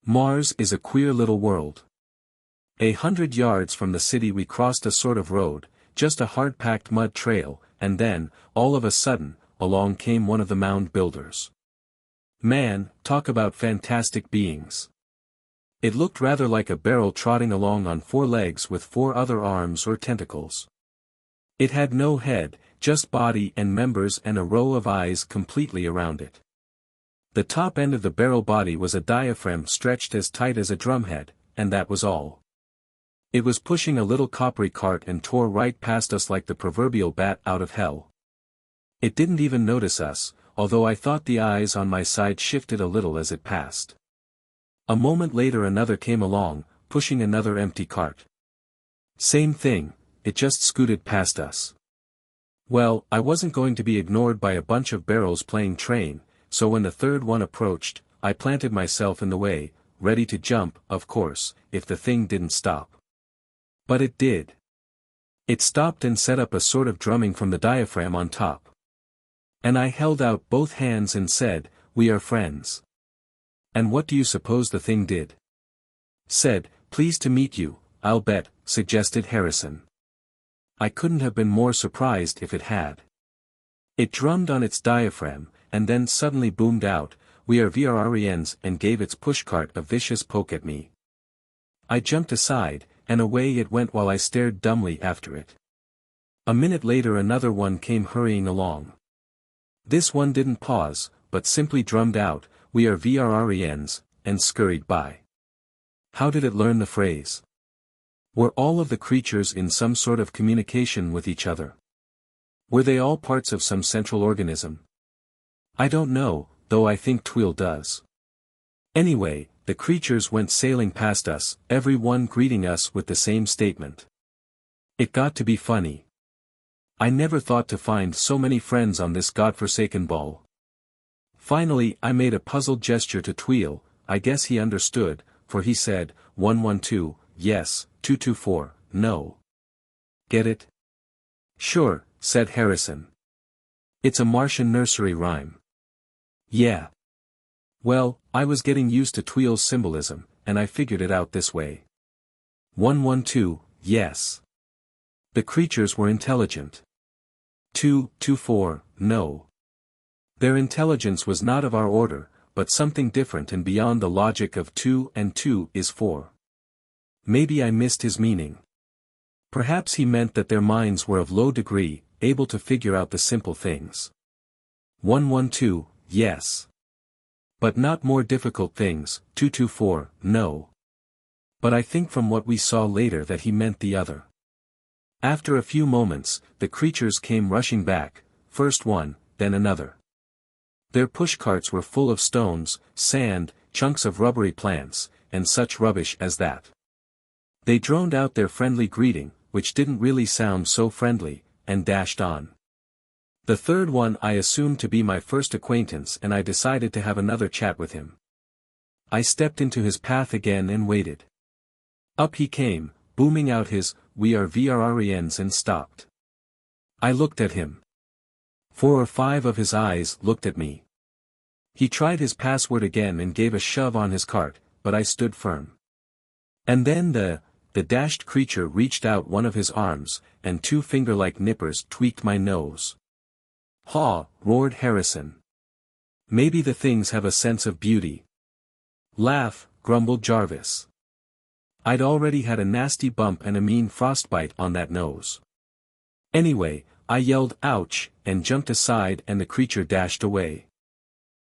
Mars is a queer little world. 100 yards from the city we crossed a sort of road, just a hard-packed mud trail, and then, all of a sudden, along came one of the mound builders. Man, talk about fantastic beings. It looked rather like a barrel trotting along on 4 legs with 4 other arms or tentacles. It had no head, just body and members and a row of eyes completely around it. The top end of the barrel body was a diaphragm stretched as tight as a drumhead, and that was all. It was pushing a little coppery cart and tore right past us like the proverbial bat out of hell. It didn't even notice us, although I thought the eyes on my side shifted a little as it passed. A moment later another came along, pushing another empty cart. Same thing, it just scooted past us. Well, I wasn't going to be ignored by a bunch of barrels playing train, so when the third one approached, I planted myself in the way, ready to jump, of course, if the thing didn't stop. But it did. It stopped and set up a sort of drumming from the diaphragm on top. And I held out both hands and said, "We are friends." And what do you suppose the thing did? Said, "Pleased to meet you, I'll bet," suggested Harrison. I couldn't have been more surprised if it had. It drummed on its diaphragm, and then suddenly boomed out, "We are VRRENs," and gave its pushcart a vicious poke at me. I jumped aside, and away it went while I stared dumbly after it. A minute later another one came hurrying along. This one didn't pause, but simply drummed out, "We are VRRENs," and scurried by. How did it learn the phrase? Were all of the creatures in some sort of communication with each other? Were they all parts of some central organism? I don't know, though I think Tweel does. Anyway, the creatures went sailing past us, every one greeting us with the same statement. It got to be funny. I never thought to find so many friends on this godforsaken ball. Finally I made a puzzled gesture to Tweel. I guess he understood, for he said, 112, yes, 224, no. Get it? Sure, said Harrison. It's a Martian nursery rhyme. Yeah. Well, I was getting used to Tweel's symbolism, and I figured it out this way. 112, yes. The creatures were intelligent. 224, no. Their intelligence was not of our order, but something different and beyond the logic of 2 and 2 is 4. Maybe I missed his meaning. Perhaps he meant that their minds were of low degree, able to figure out the simple things. 112, yes. But not more difficult things, 224, no. But I think from what we saw later that he meant the other. After a few moments, the creatures came rushing back, first one, then another. Their pushcarts were full of stones, sand, chunks of rubbery plants, and such rubbish as that. They droned out their friendly greeting, which didn't really sound so friendly, and dashed on. The third one I assumed to be my first acquaintance, and I decided to have another chat with him. I stepped into his path again and waited. Up he came, booming out his, "We are VRRENs," and stopped. I looked at him. 4 or 5 of his eyes looked at me. He tried his password again and gave a shove on his cart, but I stood firm. And then the dashed creature reached out one of his arms, and 2 finger-like nippers tweaked my nose. "Haw!" roared Harrison. "Maybe the things have a sense of beauty." "Laugh," grumbled Jarvis. I'd already had a nasty bump and a mean frostbite on that nose. Anyway, I yelled "ouch," and jumped aside and the creature dashed away.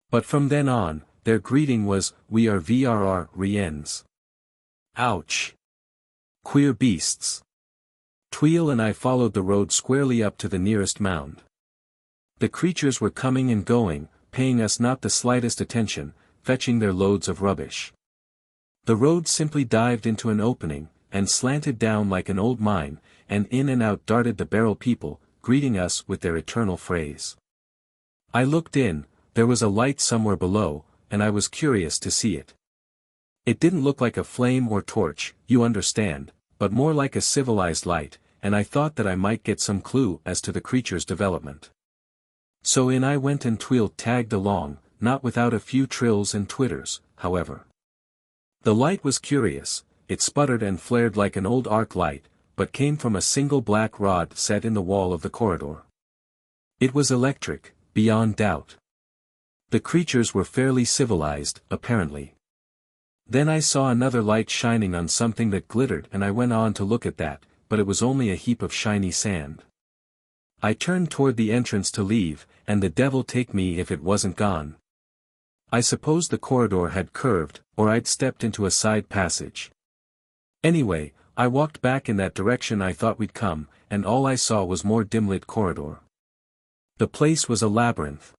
But from then on, their greeting was, "We are VRRENs." Ouch. Queer beasts. Tweel and I followed the road squarely up to the nearest mound. The creatures were coming and going, paying us not the slightest attention, fetching their loads of rubbish. The road simply dived into an opening, and slanted down like an old mine, and in and out darted the barrel people, greeting us with their eternal phrase. I looked in, there was a light somewhere below, and I was curious to see it. It didn't look like a flame or torch, you understand, but more like a civilized light, and I thought that I might get some clue as to the creature's development. So in I went and Tweel tagged along, not without a few trills and twitters, however. The light was curious, it sputtered and flared like an old arc light, but came from a single black rod set in the wall of the corridor. It was electric, beyond doubt. The creatures were fairly civilized, apparently. Then I saw another light shining on something that glittered and I went on to look at that, but it was only a heap of shiny sand. I turned toward the entrance to leave, and the devil take me if it wasn't gone. I suppose the corridor had curved, or I'd stepped into a side passage. Anyway, I walked back in that direction I thought we'd come, and all I saw was more dim-lit corridor. The place was a labyrinth.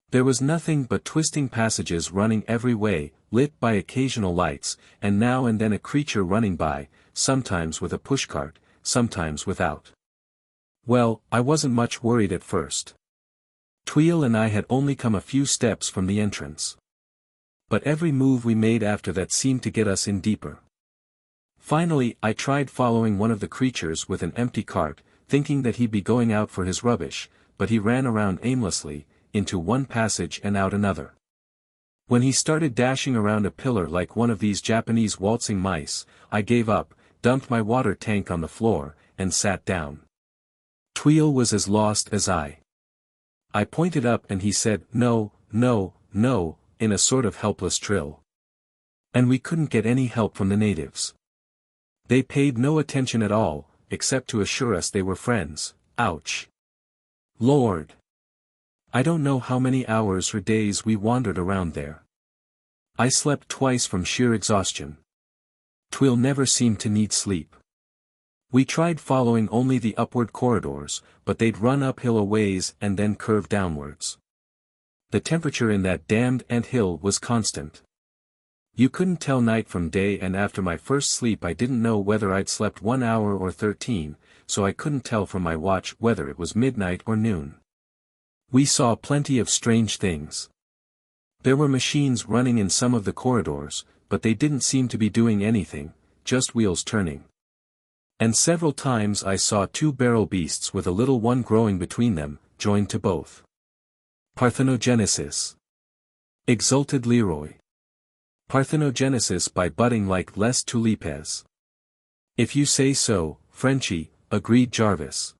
There was nothing but twisting passages running every way, lit by occasional lights, and now and then a creature running by, sometimes with a pushcart, sometimes without. Well, I wasn't much worried at first. Tweel and I had only come a few steps from the entrance. But every move we made after that seemed to get us in deeper. Finally, I tried following one of the creatures with an empty cart, thinking that he'd be going out for his rubbish, but he ran around aimlessly, into one passage and out another. When he started dashing around a pillar like one of these Japanese waltzing mice, I gave up, dumped my water tank on the floor, and sat down. Tweel was as lost as I. I pointed up and he said, "No, no, no," in a sort of helpless trill. And we couldn't get any help from the natives. They paid no attention at all, except to assure us they were friends. Ouch. Lord. I don't know how many hours or days we wandered around there. I slept twice from sheer exhaustion. Tweel never seemed to need sleep. We tried following only the upward corridors, but they'd run uphill a ways and then curve downwards. The temperature in that damned anthill was constant. You couldn't tell night from day, and after my first sleep I didn't know whether I'd slept 1 hour or 13, so I couldn't tell from my watch whether it was midnight or noon. We saw plenty of strange things. There were machines running in some of the corridors, but they didn't seem to be doing anything, just wheels turning. And several times I saw 2 barrel beasts with a little one growing between them, joined to both. Parthenogenesis. Exulted Leroy. Parthenogenesis by budding like les tulipes. If you say so, Frenchy, agreed Jarvis.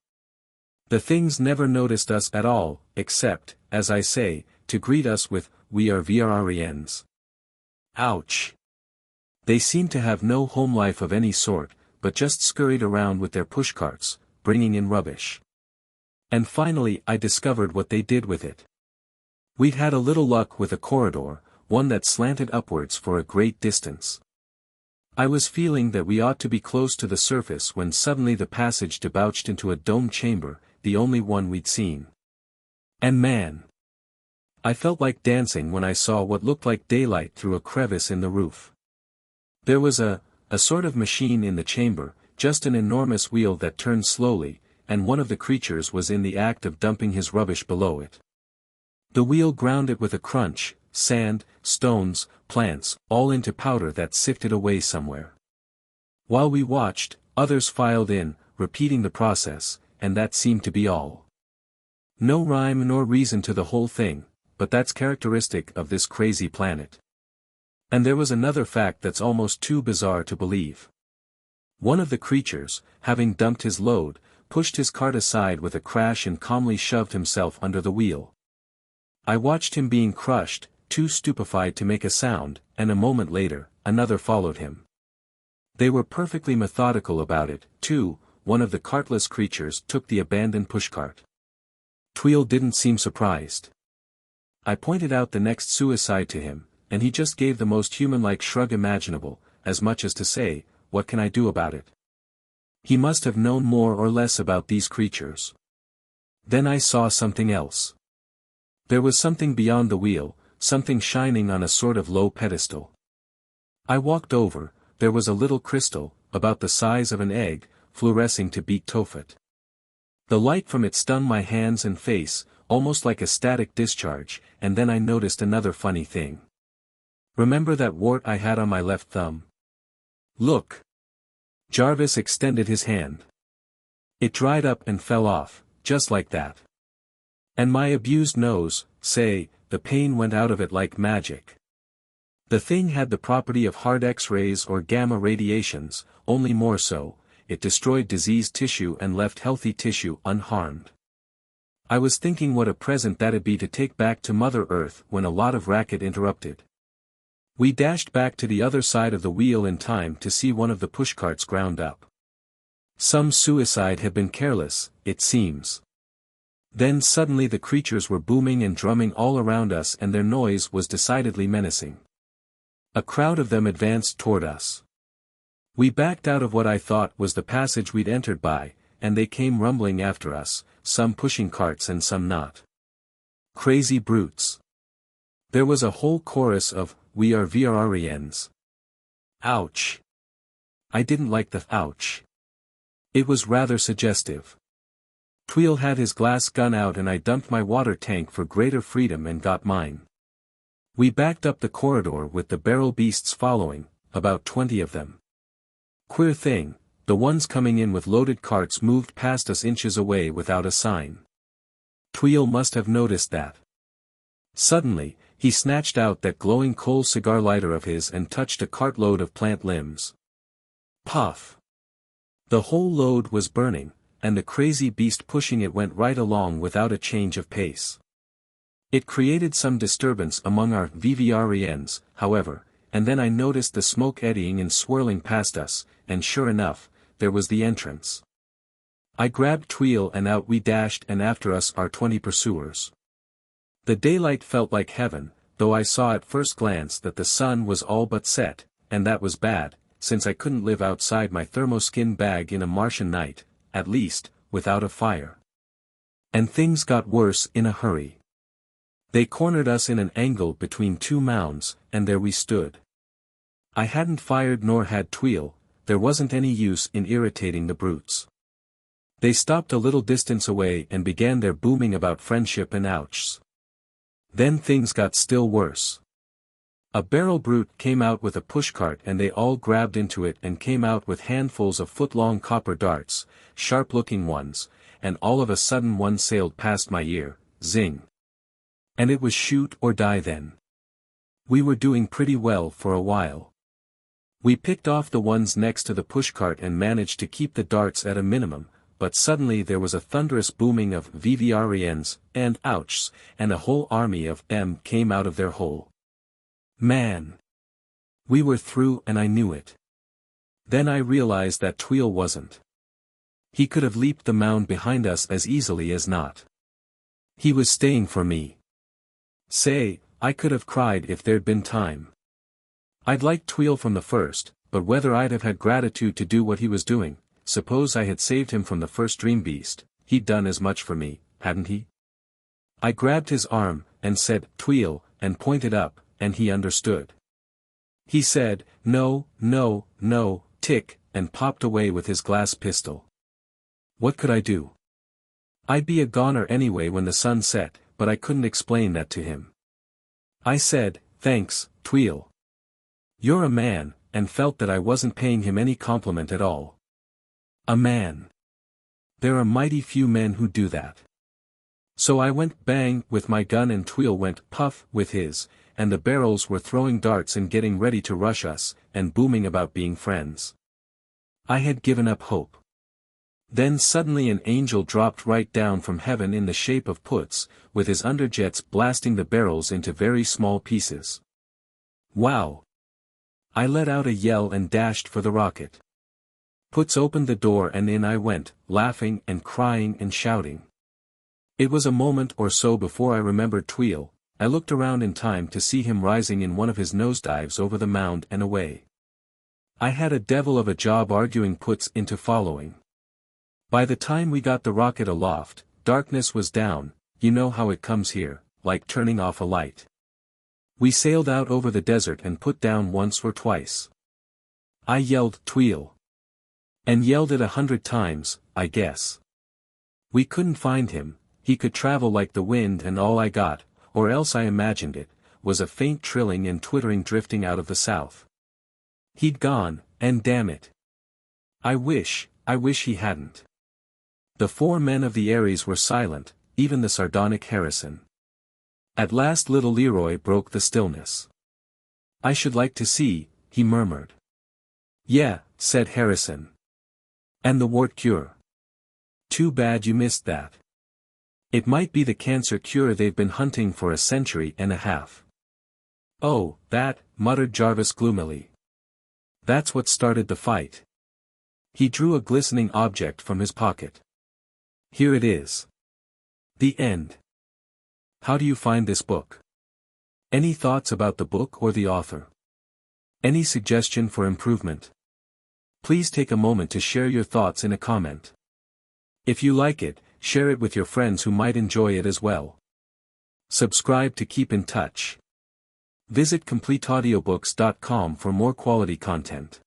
The things never noticed us at all, except, as I say, to greet us with, "We are VRRENs." Ouch. They seemed to have no home life of any sort, but just scurried around with their pushcarts, bringing in rubbish. And finally I discovered what they did with it. We'd had a little luck with a corridor, one that slanted upwards for a great distance. I was feeling that we ought to be close to the surface when suddenly the passage debouched into a domed chamber, the only one we'd seen. And man! I felt like dancing when I saw what looked like daylight through a crevice in the roof. There was a sort of machine in the chamber, just an enormous wheel that turned slowly, and one of the creatures was in the act of dumping his rubbish below it. The wheel ground it with a crunch, sand, stones, plants, all into powder that sifted away somewhere. While we watched, others filed in, repeating the process, and that seemed to be all. No rhyme nor reason to the whole thing, but that's characteristic of this crazy planet. And there was another fact that's almost too bizarre to believe. One of the creatures, having dumped his load, pushed his cart aside with a crash and calmly shoved himself under the wheel. I watched him being crushed, too stupefied to make a sound, and a moment later, another followed him. They were perfectly methodical about it, too. One of the cartless creatures took the abandoned pushcart. Tweel didn't seem surprised. I pointed out the next suicide to him, and he just gave the most human-like shrug imaginable, as much as to say, "What can I do about it?" He must have known more or less about these creatures. Then I saw something else. There was something beyond the wheel, something shining on a sort of low pedestal. I walked over. There was a little crystal, about the size of an egg, fluorescing to beat Tophet. The light from it stung my hands and face, almost like a static discharge, and then I noticed another funny thing. Remember that wart I had on my left thumb? Look! Jarvis extended his hand. It dried up and fell off, just like that. And my abused nose, the pain went out of it like magic. The thing had the property of hard X-rays or gamma radiations, only more so. It destroyed diseased tissue and left healthy tissue unharmed. I was thinking what a present that'd be to take back to Mother Earth when a lot of racket interrupted. We dashed back to the other side of the wheel in time to see one of the pushcarts ground up. Some suicide had been careless, it seems. Then suddenly the creatures were booming and drumming all around us and their noise was decidedly menacing. A crowd of them advanced toward us. We backed out of what I thought was the passage we'd entered by, and they came rumbling after us, some pushing carts and some not. Crazy brutes. There was a whole chorus of, "We are VRRENs." Ouch. I didn't like the ouch. It was rather suggestive. Tweel had his glass gun out and I dumped my water tank for greater freedom and got mine. We backed up the corridor with the barrel beasts following, about 20 of them. Queer thing, the ones coming in with loaded carts moved past us inches away without a sign. Tweel must have noticed that. Suddenly, he snatched out that glowing coal cigar lighter of his and touched a cartload of plant limbs. Puff! The whole load was burning, and the crazy beast pushing it went right along without a change of pace. It created some disturbance among our VVRENs, however, and then I noticed the smoke eddying and swirling past us, and sure enough, there was the entrance. I grabbed Tweel and out we dashed and after us our 20 pursuers. The daylight felt like heaven, though I saw at first glance that the sun was all but set, and that was bad, since I couldn't live outside my thermoskin bag in a Martian night, at least, without a fire. And things got worse in a hurry. They cornered us in an angle between two mounds, and there we stood. I hadn't fired nor had Tweel, there wasn't any use in irritating the brutes. They stopped a little distance away and began their booming about friendship and ouchs. Then things got still worse. A barrel brute came out with a pushcart and they all grabbed into it and came out with handfuls of foot-long copper darts, sharp-looking ones, and all of a sudden one sailed past my ear, zing. And it was shoot or die then. We were doing pretty well for a while. We picked off the ones next to the pushcart and managed to keep the darts at a minimum, but suddenly there was a thunderous booming of VVRENs, and ouchs, and a whole army of them came out of their hole. Man! We were through and I knew it. Then I realized that Tweel wasn't. He could have leaped the mound behind us as easily as not. He was staying for me. Say, I could have cried if there'd been time. I'd liked Tweel from the first, but whether I'd have had gratitude to do what he was doing, suppose I had saved him from the first dream beast, he'd done as much for me, hadn't he? I grabbed his arm, and said, "Tweel," and pointed up, and he understood. He said, "No, no, no, tick," and popped away with his glass pistol. What could I do? I'd be a goner anyway when the sun set, but I couldn't explain that to him. I said, "Thanks, Tweel. You're a man," and felt that I wasn't paying him any compliment at all. A man. There are mighty few men who do that. So I went bang with my gun and Tweel went puff with his, and the barrels were throwing darts and getting ready to rush us, and booming about being friends. I had given up hope. Then suddenly an angel dropped right down from heaven in the shape of Puts, with his underjets blasting the barrels into very small pieces. Wow! I let out a yell and dashed for the rocket. Puts opened the door and in I went, laughing and crying and shouting. It was a moment or so before I remembered Tweel. I looked around in time to see him rising in one of his nosedives over the mound and away. I had a devil of a job arguing Puts into following. By the time we got the rocket aloft, darkness was down, you know how it comes here, like turning off a light. We sailed out over the desert and put down once or twice. I yelled Tweel. And yelled it 100 times, I guess. We couldn't find him, he could travel like the wind and all I got, or else I imagined it, was a faint trilling and twittering drifting out of the south. He'd gone, and damn it. I wish he hadn't. The four men of the Aries were silent, even the sardonic Harrison. At last little Leroy broke the stillness. I should like to see, he murmured. Yeah, said Harrison. And the wart cure. Too bad you missed that. It might be the cancer cure they've been hunting for a century and a half. Oh, that, muttered Jarvis gloomily. That's what started the fight. He drew a glistening object from his pocket. Here it is. The end. How do you find this book? Any thoughts about the book or the author? Any suggestion for improvement? Please take a moment to share your thoughts in a comment. If you like it, share it with your friends who might enjoy it as well. Subscribe to keep in touch. Visit CompleteAudiobooks.com for more quality content.